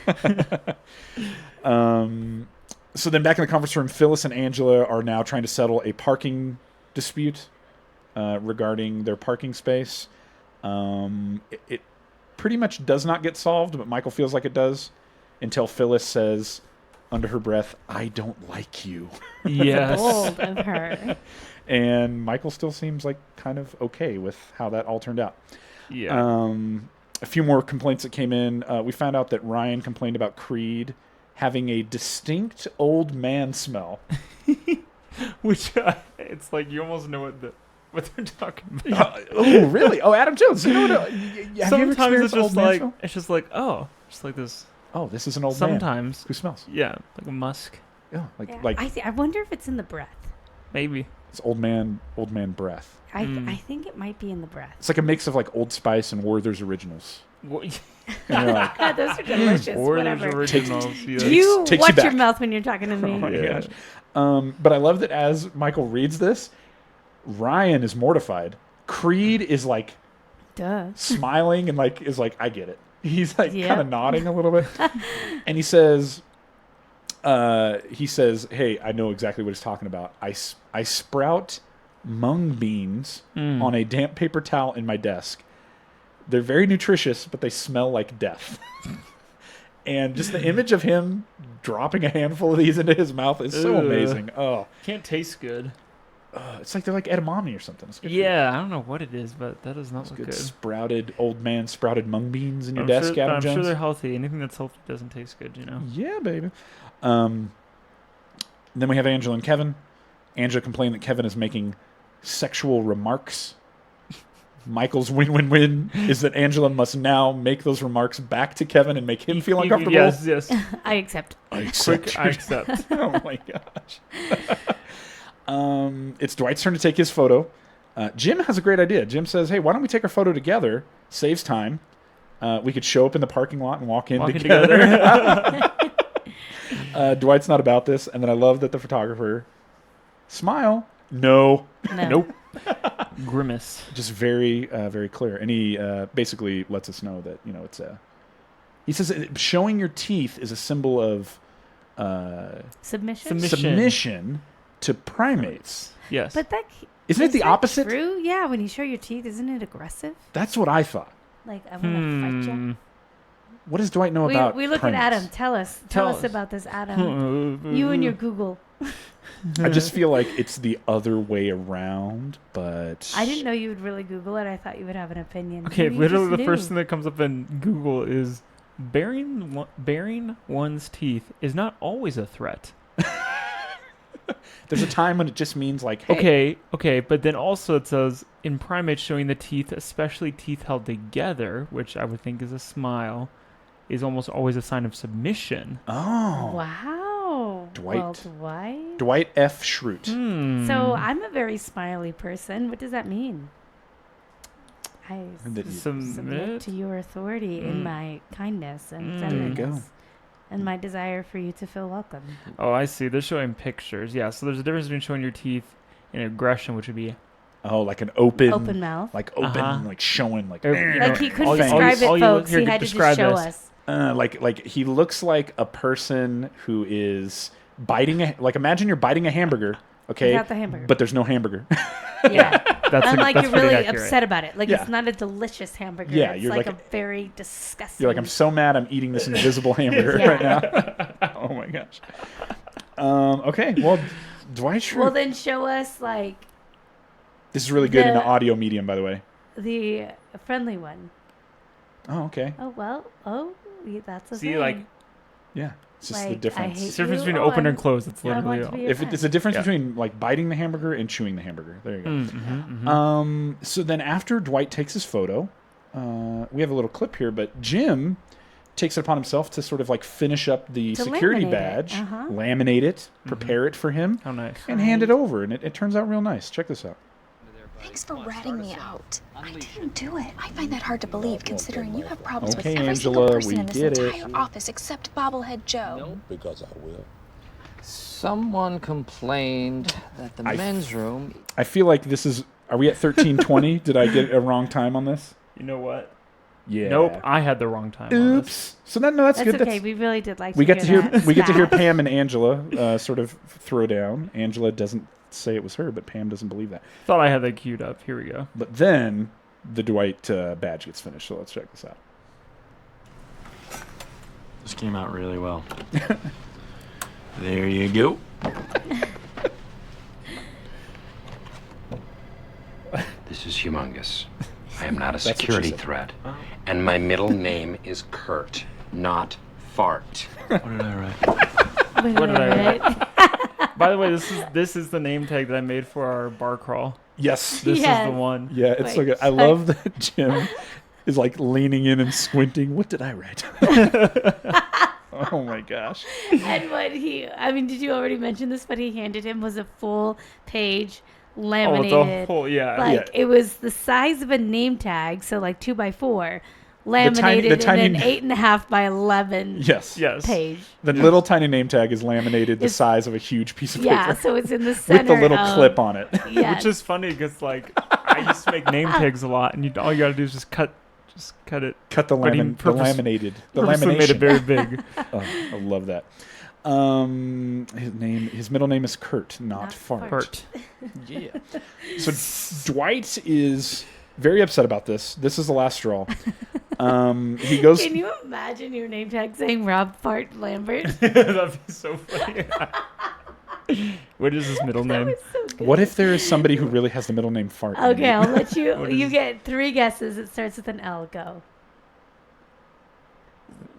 the truth. So then back in the conference room, Phyllis and Angela are now trying to settle a parking dispute regarding their parking space. It pretty much does not get solved, but Michael feels like it does until Phyllis says under her breath, I don't like you. Yes. Bold of her. And Michael still seems like kind of okay with how that all turned out. Yeah. A few more complaints that came in. We found out that Ryan complained about Creed having a distinct old man smell. Which it's like you almost know what they're talking about. Oh, really? Oh, Adam Jones. You know what? Have you ever Sometimes experienced it's old just man like smell? it's just like just like this. Oh, this is an old man. Sometimes, Who smells? yeah, like a musk, Yeah, Yeah, like I wonder if it's in the breath. maybe. it's old man breath. I think it might be in the breath. It's like a mix of like Old Spice and Werther's Originals. What? And you're like, Those are delicious. Or Whatever. there's originals. yes. You Takes you watch your back. mouth when you're talking to me. oh my Yeah. gosh. But I love that as Michael reads this, Ryan is mortified. Creed is like Duh. smiling and like is like, I get it. He's like Yep. kind of nodding a little bit. And he says, hey, I know exactly what he's talking about. I sprout mung beans on a damp paper towel in my desk. They're very nutritious, but they smell like death. And just the image of him dropping a handful of these into his mouth is so Ugh. amazing. Oh, Can't taste good. it's like they're like edamame or something. It's good for you. Yeah, I don't know what it is, but that does not It's look good good. sprouted mung beans in your I'm desk, sure, Adam I'm Jones. sure they're healthy. Anything that's healthy doesn't taste good, Yeah, baby. Then we have Angela and Kevin. Angela complained that Kevin is making sexual remarks. Michael's win-win-win is that Angela must now make those remarks back to Kevin and make him feel uncomfortable. Yes, yes. I accept. I accept. Quick, I accept. Oh my gosh. It's Dwight's turn to take his photo. Jim has a great idea. Jim says, hey, why don't we take our photo together? Saves time. We could show up in the parking lot and walk in Walking together. Dwight's not about this. And then I love that the photographer, smile. No. No. Nope. Grimace. Just very, very clear. And he basically lets us know that, it's a... He says showing your teeth is a symbol of Submission. submission to primates. Yes. But that Isn't it is the that opposite? True. Yeah. When you show your teeth, isn't it aggressive? That's what I thought. Like I want to fight you. What does Dwight know about We look primates? at Adam. Tell us Tell us us. about this, Adam. You and your Google. I just feel like it's the other way around, but... I didn't know you would really Google it. I thought you would have an opinion. Okay, Maybe you literally just the first knew. thing that comes up in Google is baring one's teeth is not always a threat. There's a time when it just means like, hey, Okay, but then also it says in primates showing the teeth, especially teeth held together, which I would think is a smile, is almost always a sign of submission. oh. Wow. Dwight. Dwight F. Schrute. So I'm a very smiley person. What does that mean? I submit to your authority in my kindness and friendliness. And my desire for you to feel welcome. Oh, I see. They're showing pictures. Yeah, so there's a difference between showing your teeth and aggression, which would be... Oh, like an open mouth. Like open, like showing, like... Like he couldn't describe it, folks. He had to just show us. Like he looks like a person who is biting like imagine you're biting a hamburger, okay? Without the hamburger. But there's no hamburger. Yeah. That's you're really upset about it. Like it's not a delicious hamburger. Yeah, it's you're like a very disgusting. You're like, I'm so mad I'm eating this invisible hamburger right now. Oh my gosh. Okay, well, Dwight Schrute. Well, then show us like... This is really good in the audio medium, by the way. The friendly one. Oh, okay. Oh, well. Oh, that's a See, thing. like... Yeah. It's just the difference. It's the difference between open and closed. It's literally... It's a difference between like biting the hamburger and chewing the hamburger. There you go. So then after Dwight takes his photo, we have a little clip here, but Jim takes it upon himself to sort of like finish up the security badge, laminate it, prepare it for him, and hand it over. And it turns out real nice. Check this out. Thanks for ratting me out. I didn't do it. I find that hard to believe, considering you have problems with every single person in this entire office except Bobblehead Joe. No, because I will. Someone complained that the men's room... I feel like this is... Are we at 13:20? Did I get a wrong time on this? You know what? Yeah. Nope, I had the wrong time. Oops. So that's good. That's okay. We really did like. We get to hear Pam and Angela sort of throw down. Angela doesn't say it was her, but Pam doesn't believe that. Thought I had that queued up. Here we go. But then the Dwight badge gets finished. So let's check this out. This came out really well. There you go. This is humongous. I am not a security threat. And my middle name is Kurt, not Fart. What did I write? What did I write? By the way, this is the name tag that I made for our bar crawl. Yes. This is the one. Yeah, it's so good. I love that Jim is like leaning in and squinting. What did I write? Oh my gosh. And did you already mention this? What he handed him was a full page laminated. Oh, the whole, It was the size of a name tag, so like 2x4. Laminated in an 8.5 by 11 page. The little tiny name tag is laminated the size of a huge piece of paper. Yeah, so it's in the center. With the little clip on it. Yes. Which is funny because like I used to make name tags a lot, and all you got to do is just cut it. Cut the laminated. The lamination. Made it very big. I love that. His middle name is Kurt, not Fart. Yeah. So Dwight is very upset about this. This is the last straw. He goes. Can you imagine your name tag saying Rob Fart Lambert? That'd be so funny. What is his middle name? So what if there is somebody who really has the middle name Fart? Okay, I'll let you. You get 3 guesses. It starts with an L. Go.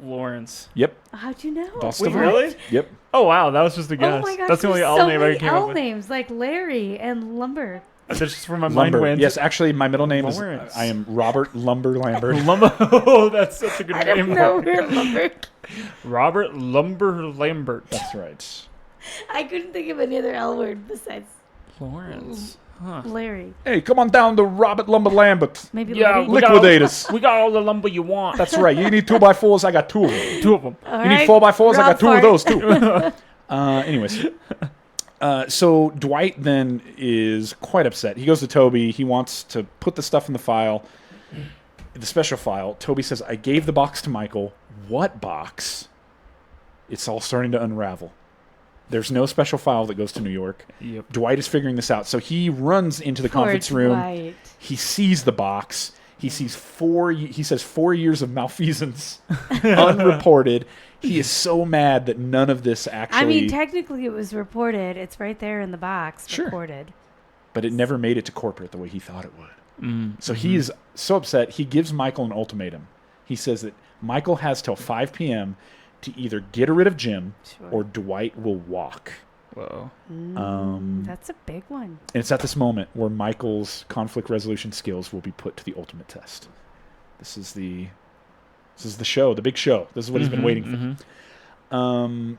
Lawrence. Yep. How'd you know? Wait, really? Yep. Oh wow, that was just a guess. Oh my gosh, that's the only L name I came up with. names like Larry and Lumber. That's just where my Lumber. mind went. Yes, actually, my middle name Lawrence. is. I am Robert Lumber Lambert. Oh, that's such a good name. I don't know where Lumber. Robert Lumber Lambert. That's right. I couldn't think of any other L word besides Lawrence. Larry. Hey, come on down to Robert Lumber Lambert. Maybe Larry. Liquidate us. We got all the lumber you want. That's right. You need 2x4s. I got 2 of them. 2 of them. All you need 4x4s. I got 2 of those too. Anyways. So Dwight then is quite upset. He goes to Toby. He wants to put the stuff in the file, the special file. Toby says, I gave the box to Michael. What box? It's all starting to unravel. There's no special file that goes to New York. Yep. Dwight is figuring this out. So he runs into the conference room. Dwight. He sees the box. He sees 4 years of malfeasance unreported. He is so mad that none of this actually... I mean, technically it was reported. It's right there in the box, reported. But it never made it to corporate the way he thought it would. So he is so upset. He gives Michael an ultimatum. He says that Michael has till 5 p.m. to either get rid of Jim or Dwight will walk. Whoa. That's a big one. And it's at this moment where Michael's conflict resolution skills will be put to the ultimate test. This is the show, the big show. This is what he's been waiting for.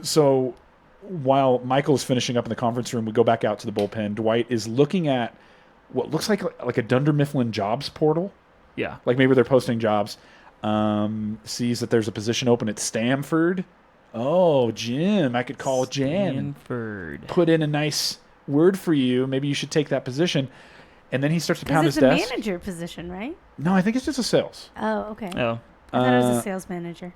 So while Michael is finishing up in the conference room, we go back out to the bullpen. Dwight is looking at what looks like a Dunder Mifflin jobs portal. Yeah. Like maybe they're posting jobs. Sees that there's a position open at Stamford. Oh, Jim, I could call Jan. Stanford. Put in a nice word for you. Maybe you should take that position. And then he starts to pound his desk. It's a manager position, right? No, I think it's just a sales. Oh, okay. Oh. I thought it was a sales manager.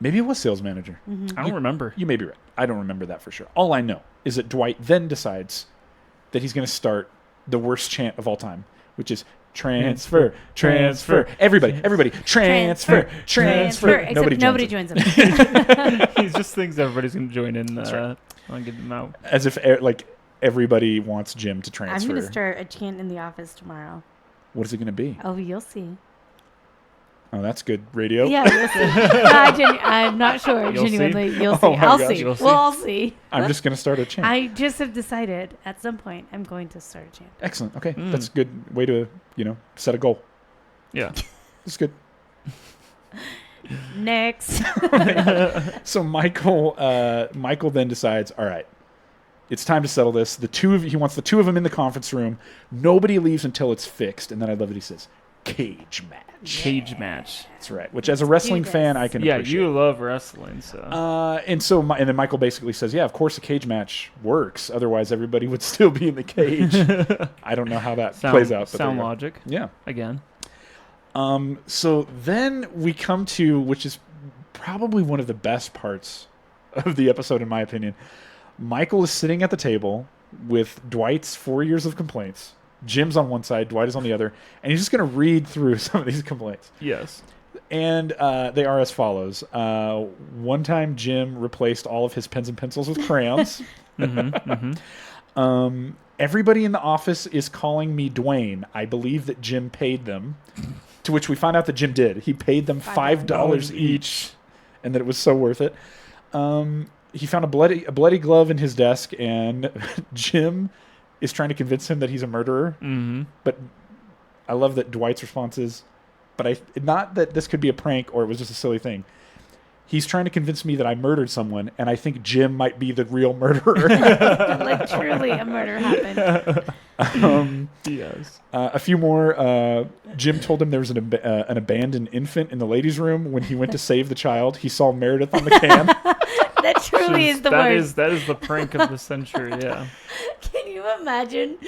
Maybe it was sales manager. Mm-hmm. I don't remember. You may be right. I don't remember that for sure. All I know is that Dwight then decides that he's going to start the worst chant of all time, which is transfer, transfer. Everybody, transfer, transfer. Except nobody joins him. He just thinks everybody's going to join in. Right. I'll get them out. As if everybody wants Jim to transfer. I'm going to start a chant in the office tomorrow. What is it going to be? Oh, you'll see. Oh, that's good radio. Yeah, you'll see. I'm not sure. Genuinely, you'll see. I'll see. We'll all see. I'm just going to start a chant. I just have decided at some point I'm going to start a chant. Excellent. Okay, that's a good way to set a goal. Yeah, that's good. Next. So Michael then decides, all right, it's time to settle this. He wants the two of them in the conference room. Nobody leaves until it's fixed. And then I love that he says, cage match. Cage match. That's right. Which, as a wrestling fan, I can appreciate. Yeah, you love wrestling, so. And then Michael basically says, yeah, of course a cage match works. Otherwise, everybody would still be in the cage. I don't know how that plays out. But sound logic. Yeah. Again. So then we come to, which is probably one of the best parts of the episode, in my opinion. Michael is sitting at the table with Dwight's 4 years of complaints. Jim's on one side, Dwight is on the other, and he's just going to read through some of these complaints. Yes. And they are as follows. One time, Jim replaced all of his pens and pencils with crayons. Everybody in the office is calling me Dwayne. I believe that Jim paid them, to which we find out that Jim did. He paid them $5 each, and that it was so worth it. He found a bloody glove in his desk, and Jim is trying to convince him that he's a murderer. Mm-hmm. But I love that Dwight's response is, not that this could be a prank or it was just a silly thing. He's trying to convince me that I murdered someone, and I think Jim might be the real murderer. Like, truly a murder happened. Yes. A few more. Jim told him there was an abandoned infant in the ladies' room. When he went to save the child, he saw Meredith on the can. That truly is the worst. That is the prank of the century, yeah. Can you imagine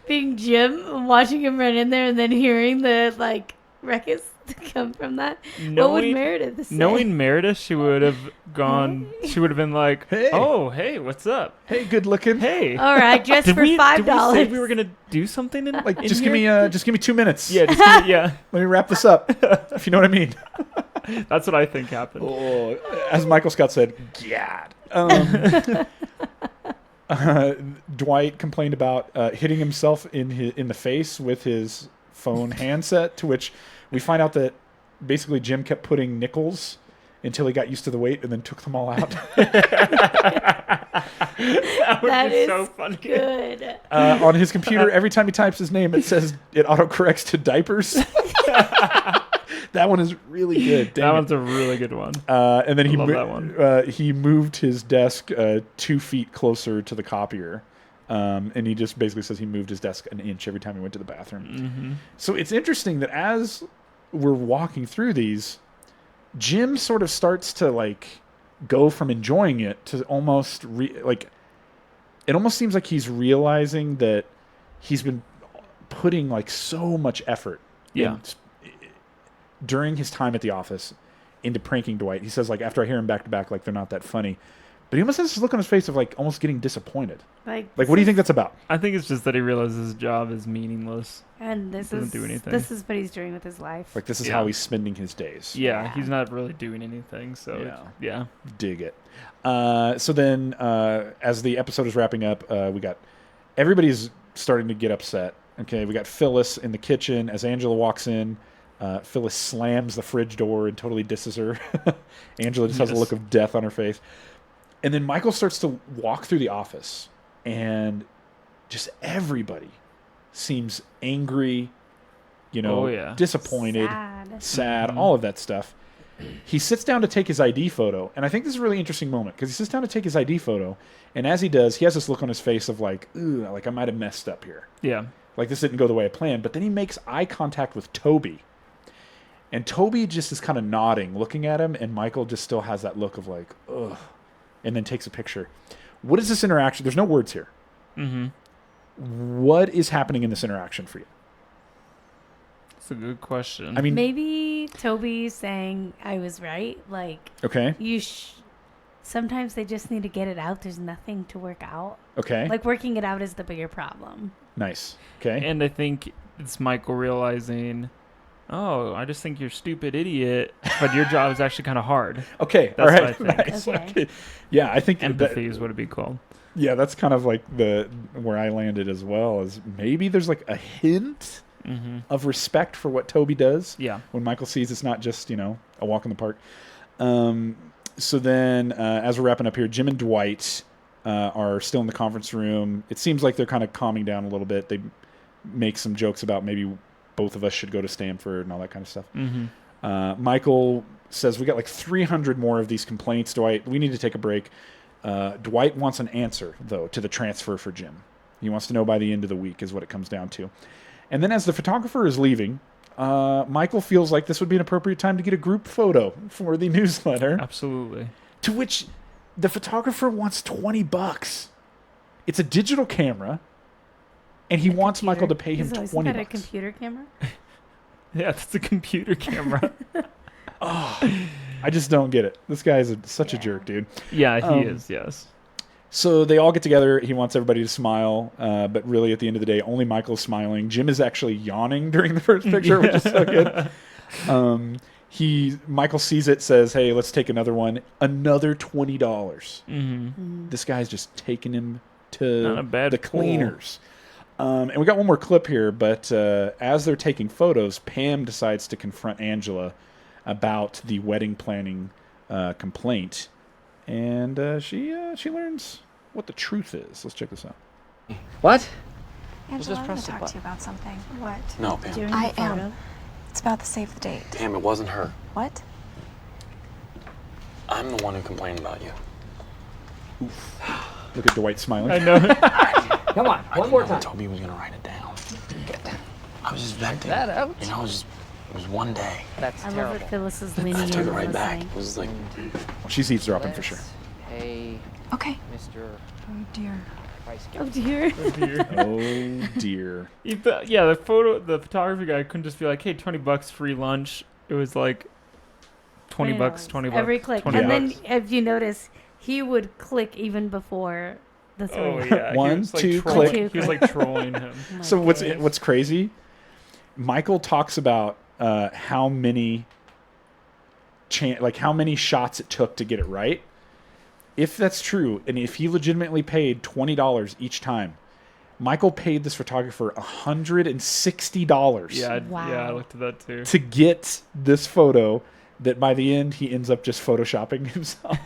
being Jim, watching him run in there, and then hearing the, ruckus to come from that? What would Meredith say? Knowing Meredith, she would have gone, she would have been like, hey. Oh, hey, what's up? Hey, good looking. Hey. All right, just for $5. Did we say we were going to do something in just give me 2 minutes. Yeah, Let me wrap this up, if you know what I mean. That's what I think happened. Oh, as Michael Scott said, God. Dwight complained about hitting himself in the face with his phone handset, to which we find out that basically Jim kept putting nickels until he got used to the weight and then took them all out. That is so funny. Good. On his computer, every time he types his name, it says it autocorrects to diapers. That one is really good. That one's a really good one. And then he moved his desk 2 feet closer to the copier. And he just basically says he moved his desk an inch every time he went to the bathroom. Mm-hmm. So it's interesting that as we're walking through these, Jim sort of starts to go from enjoying it to almost it almost seems like he's realizing that he's been putting so much effort during his time at the office into pranking Dwight. He says after I hear him back to back, they're not that funny. But he almost has this look on his face of almost getting disappointed. What do you think that's about? I think it's just that he realizes his job is meaningless. And doesn't do anything. This is what he's doing with his life. This is how he's spending his days. Yeah, he's not really doing anything. So yeah. Dig it. So then, as the episode is wrapping up, everybody's starting to get upset. Okay, we got Phyllis in the kitchen. As Angela walks in, Phyllis slams the fridge door and totally disses her. Angela just has a look of death on her face. And then Michael starts to walk through the office, and just everybody seems angry, disappointed, sad, all of that stuff. he sits down to take his ID photo, and I think this is a really interesting moment because he sits down to take his ID photo, and as he does, he has this look on his face of like, ooh, like I might have messed up here. Yeah. Like this didn't go the way I planned. But then he makes eye contact with Toby, and Toby just is kind of nodding, looking at him, and Michael just still has that look of like, ugh, and then takes a picture. What is this interaction? There's no words here. Mm-hmm. What is happening in this interaction for you? That's a good question. I mean, maybe Toby's saying I was right. Like, okay. Sometimes they just need to get it out. There's nothing to work out. Okay. Like working it out is the bigger problem. Nice. Okay. And I think it's Michael realizing, oh, I just think you're a stupid idiot, but your job is actually kind of hard. Okay. That's all right. what I think. Nice. Okay. Okay. Yeah, I think Empathy is what it'd be called. Yeah, that's kind of like where I landed as well. Is maybe there's like a hint of respect for what Toby does. Yeah. When Michael sees it's not just a walk in the park. So then, as we're wrapping up here, Jim and Dwight are still in the conference room. It seems like they're kind of calming down a little bit. They make some jokes about maybe both of us should go to Stanford and all that kind of stuff. Mm-hmm. Michael says, we got like 300 more of these complaints, Dwight. We need to take a break. Dwight wants an answer, though, to the transfer for Jim. He wants to know by the end of the week is what it comes down to. And then as the photographer is leaving, Michael feels like this would be an appropriate time to get a group photo for the newsletter. Absolutely. To which the photographer wants $20. It's a digital camera, and he wants Michael to pay him $20. Isn't that a computer camera? Yeah, that's a computer camera. I just don't get it. This guy is such a jerk, dude. Yeah, he is, yes. So they all get together. He wants everybody to smile, but really at the end of the day, only Michael's smiling. Jim is actually yawning during the first picture, which is so good. Michael sees it, says, hey, let's take another one. Another $20. Mm-hmm. This guy's just taking him to the cleaners. And we got one more clip here, but as they're taking photos, Pam decides to confront Angela about the wedding planning complaint. And she learns what the truth is. Let's check this out. What? Angela, I want to talk to you about something. What? No, Pam. I am. It's about the save the date. Pam, it wasn't her. What? I'm the one who complained about you. Look at Dwight smiling. I know. Come on, one more time. Toby was gonna write it down. I was just venting. That out. You know, it was one day. That's I terrible. love that Phyllis is leaning I in took it and right back. listening. It was like, She's eavesdropping for sure. Hey, Okay. Mr. Oh dear. Oh dear. Oh dear. Yeah, the photography guy couldn't just be like, hey, $20 free lunch. It was like $20, $20. Every click. $20. And then if you notice, he would click even before the three. Oh yeah. One, He was, like, two, trolling- click. He was like trolling him. Oh my So goodness. what's crazy? Michael talks about how many how many shots it took to get it right. If that's true, and if he legitimately paid $20 each time, Michael paid this photographer $160. Yeah, Wow. yeah, I looked at that too. To get this photo that by the end he ends up just photoshopping himself.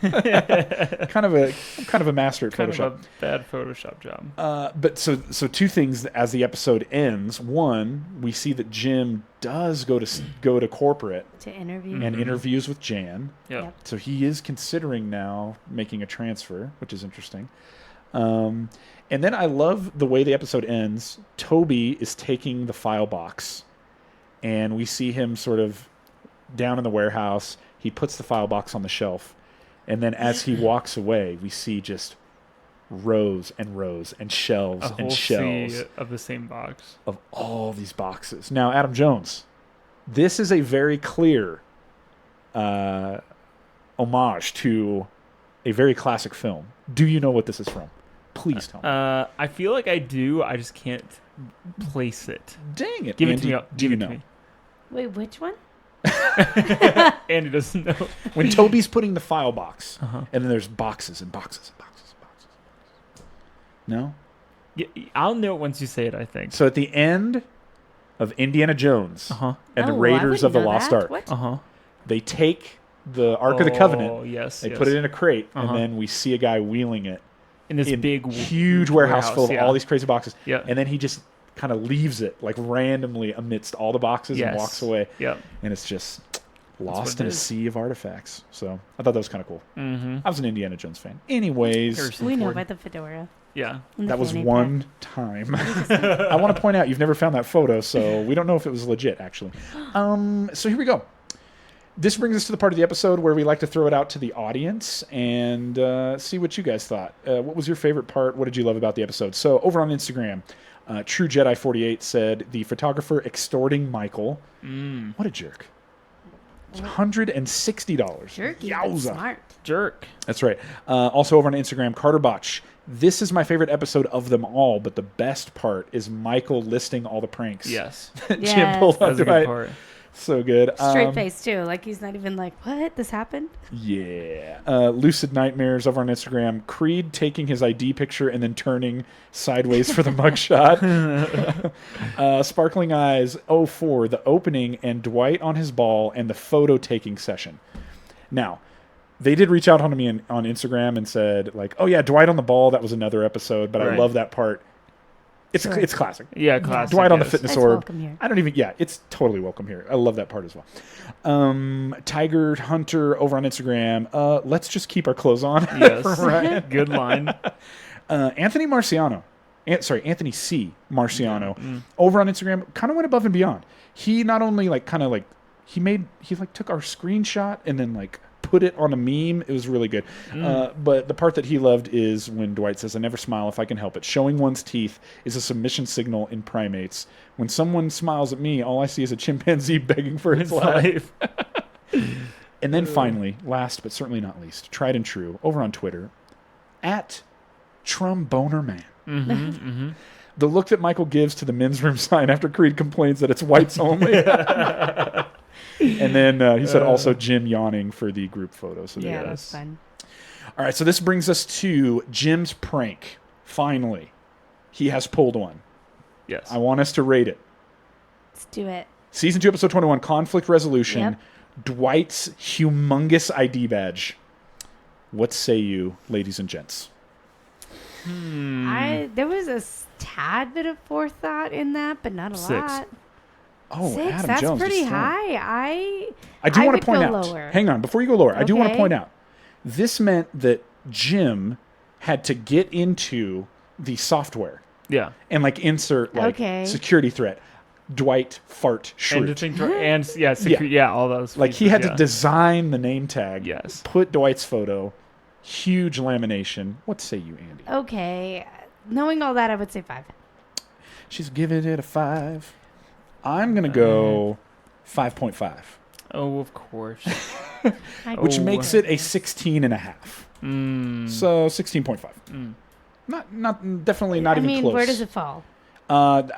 kind of a master at Kind Photoshop. of a bad Photoshop job. But so two things as the episode ends. One, we see that Jim does go to corporate To interview. and interviews with Jan. Yep. So he is considering now making a transfer, which is interesting. And then I love the way the episode ends. Toby is taking the file box, and we see him sort of down in the warehouse. He puts the file box on the shelf, and then as he walks away, we see just rows and rows and shelves A whole and shelves sea of the same box. of all these boxes. Now, Adam Jones, this is a very clear homage to a very classic film. Do you know what this is from? Please tell me. I feel like I do. I just can't place it. Dang it. Give Andy, it to me. do you know? Wait, which one? Andy doesn't know. When Toby's putting the file box, Uh-huh. and then there's boxes and boxes and boxes and boxes. No? Yeah, I'll know it once you say it, I think. So at the end of Indiana Jones Uh-huh. and the Oh, I Raiders of the wouldn't know Lost that. Ark, What? Uh-huh. they take the Ark of the Covenant, Oh, yes. they yes. put it in a crate, Uh-huh. and then we see a guy wheeling it in this big, huge warehouse full of yeah. all these crazy boxes. Yeah. And then he just kind of leaves it like randomly amidst all the boxes and Yes. walks away. Yep. And it's just Lost in a sea of artifacts. So I thought that was kind of cool. Mm-hmm. I was an Indiana Jones fan. Anyways, We know about the fedora. Yeah. and the that was fanny one time. I want to point out you've never found that photo, so we don't know if it was legit, actually. So here we go. This brings us to the part of the episode where we like to throw it out to the audience and see what you guys thought. What was your favorite part? What did you love about the episode? So over on Instagram, True Jedi 48 said, the photographer extorting Michael. What a jerk. $160. Jerky, Yowza. smart. Jerk. That's right. Also over on Instagram, Carter Botch. This is my favorite episode of them all, but the best part is Michael listing all the pranks. Yes. Jim Yes. pulled That was a up, right? good part. So good. Straight face too. Like he's not even like, what? This happened? Yeah. Lucid Nightmares over on Instagram. Creed taking his ID picture and then turning sideways for the mugshot. Sparkling Eyes 04, the opening and Dwight on his ball and the photo taking session. Now, they did reach out on me on Instagram and said, like, oh yeah, Dwight on the ball, that was another episode, but I Right. love that part. It's Sure. it's classic. Yeah, classic. Dwight on the yes. fitness That's orb. welcome here. I don't even. Yeah, it's totally welcome here. I love that part as well. Tiger Hunter over on Instagram. Let's just keep our clothes on. Yes. Right. Good line. Anthony Marciano. Anthony C. Marciano over on Instagram kind of went above and beyond. He not only he took our screenshot and then like put it on a meme. It was really good. But the part that he loved is when Dwight says, I never smile if I can help it. Showing one's teeth is a submission signal in primates. When someone smiles at me, all I see is a chimpanzee begging for his life. And then finally, last but certainly not least, tried and true, over on Twitter, at Tromboner Man. The look that Michael gives to the men's room sign after Creed complains that it's whites only. And then he said also Jim yawning for the group photo. So Yeah, there it that's is. fun. All right, so this brings us to Jim's prank. Finally, he has pulled one. Yes. I want us to rate it. Let's do it. Season 2, Episode 21, Conflict Resolution. Yep. Dwight's humongous ID badge. What say you, ladies and gents? There was a tad bit of forethought in that, but not a 6. lot. Oh, 6, Adam that's Jones. pretty is throwing. high. I do want would to point go out. lower. Hang on, before you go lower, I do want to Okay. point out. This meant that Jim had to get into the software Yeah. and like insert like Okay. security threat. Dwight fart And shriek. all those. Like he features, had yeah. to design the name tag. Yes. Put Dwight's photo. Huge lamination. What say you, Andy? Okay. Knowing all that, I would say 5. She's giving it a 5. I'm gonna go 5.5, Oh, of course. which Oh. makes it a 16.5. Mm. So 16.5. Not definitely not even close. where does it fall? I'm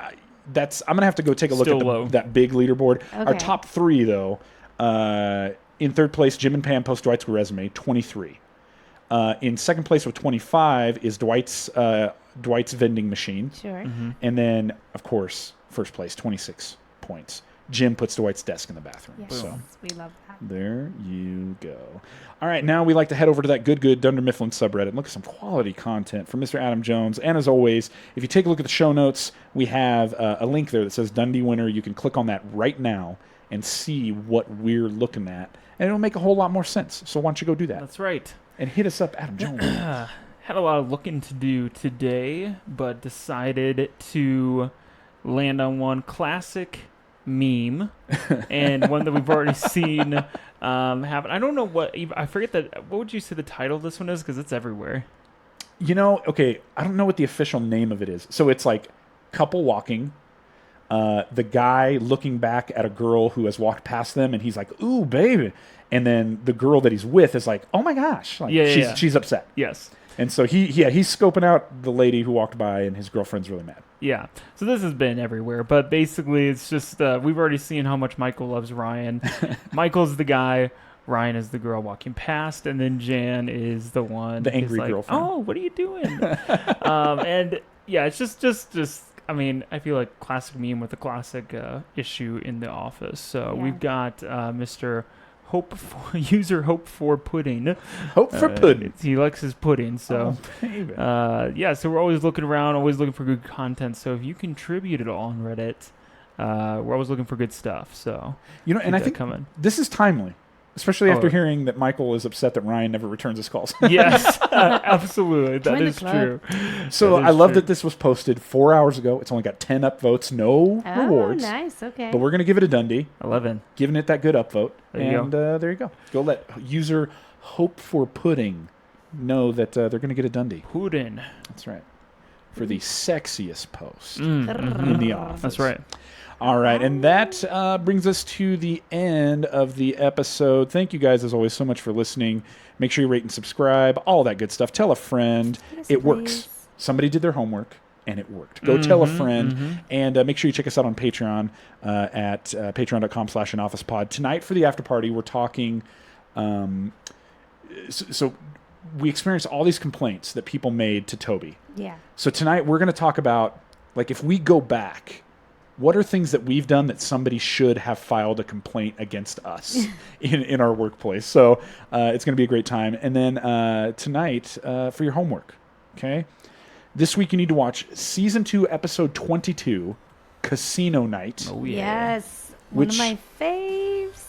gonna have to go take a look Still at low. that big leaderboard. Our Okay. top 3 though. In third place, Jim and Pam post Dwight's resume, 23. In second place with 25 is Dwight's vending machine, Sure. and then of course first place, 26 points. Jim puts Dwight's desk in the bathroom. Yes, So we love that. there you go. All right, now we like to head over to that good Dunder Mifflin subreddit and look at some quality content from Mr. Adam Jones. And as always, if you take a look at the show notes, we have a link there that says Dundie Winner. You can click on that right now and see what we're looking at, and it'll make a whole lot more sense. So why don't you go do that That's right. and hit us up, Adam Jones. Had a lot of looking to do today, but decided to land on one classic meme and one that we've already seen happen. I don't know I forget what would you say the title of this one is, because it's everywhere. Okay, I don't know what the official name of it is. So it's like couple walking, the guy looking back at a girl who has walked past them, and he's like, "Ooh, baby," and then the girl that he's with is like, "Oh my gosh," like she's upset. Yes. And so he's scoping out the lady who walked by, and his girlfriend's really mad. Yeah. So this has been everywhere, but basically it's just we've already seen how much Michael loves Ryan. Michael's the guy, Ryan is the girl walking past, and then Jan is the one, the angry like, girlfriend. Oh, what are you doing? And yeah, it's just. I mean, I feel like classic meme with a classic issue in the office. So Yeah. we've got Mr. User Hope for Pudding. Hope for pudding. He likes his pudding, so baby. yeah. So we're always looking around, always looking for good content. So if you contribute at all on Reddit, we're always looking for good stuff. So and I think this is timely. Especially after hearing that Michael is upset that Ryan never returns his calls. Yes, absolutely. That is true. So I love that this was posted 4 hours ago. It's only got 10 upvotes, no rewards. Nice, okay. But we're going to give it a Dundie. 11. Giving it that good upvote. There you go. There you go. Go let user Hope for Pudding know that they're going to get a Dundie. Pudding. That's right. For the sexiest post in the office. That's right. All right, and that brings us to the end of the episode. Thank you guys, as always, so much for listening. Make sure you rate and subscribe, all that good stuff. Tell a friend. It works. Somebody did their homework, and it worked. Go tell a friend, and make sure you check us out on Patreon at patreon.com/anofficepod. Tonight for the after party, we're talking... So we experienced all these complaints that people made to Toby. Yeah. So tonight we're going to talk about, like, if we go back... What are things that we've done that somebody should have filed a complaint against us in our workplace? So it's going to be a great time. And then tonight, for your homework, okay? This week you need to watch Season 2, Episode 22, Casino Night. Oh, yeah. Yes. One of my faves.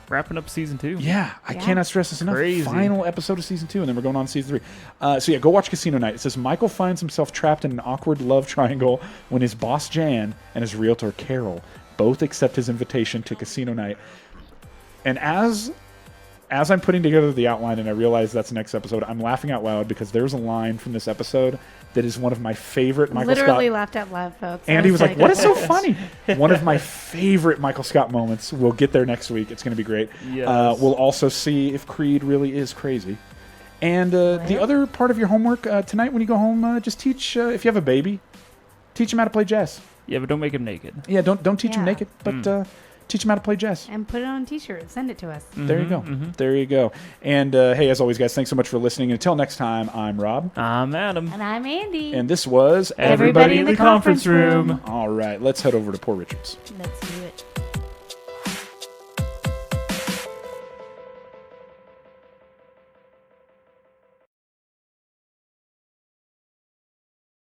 Wrapping up Season 2. Yeah, I cannot stress this enough. Crazy. Final episode of Season 2, and then we're going on to Season 3. So yeah, go watch Casino Night. It says, Michael finds himself trapped in an awkward love triangle when his boss Jan and his realtor Carol both accept his invitation to Casino Night. And as I'm putting together the outline and I realize that's next episode, I'm laughing out loud because there's a line from this episode that is one of my favorite Michael Scott. Literally laughed out loud, folks. Andy was like, what is so funny? One of my favorite Michael Scott moments. We'll get there next week. It's going to be great. Yes. We'll also see if Creed really is crazy. And the other part of your homework tonight when you go home, just teach, if you have a baby, teach him how to play chess. Yeah, but don't make him naked. Yeah, don't teach him naked, but teach him how to play chess. And put it on a t-shirt. Send it to us. There you go. There you go. And hey, as always, guys, thanks so much for listening. And until next time, I'm Rob. I'm Adam. And I'm Andy. And this was Everybody in the conference room. All right, let's head over to Poor Richards. Let's do it.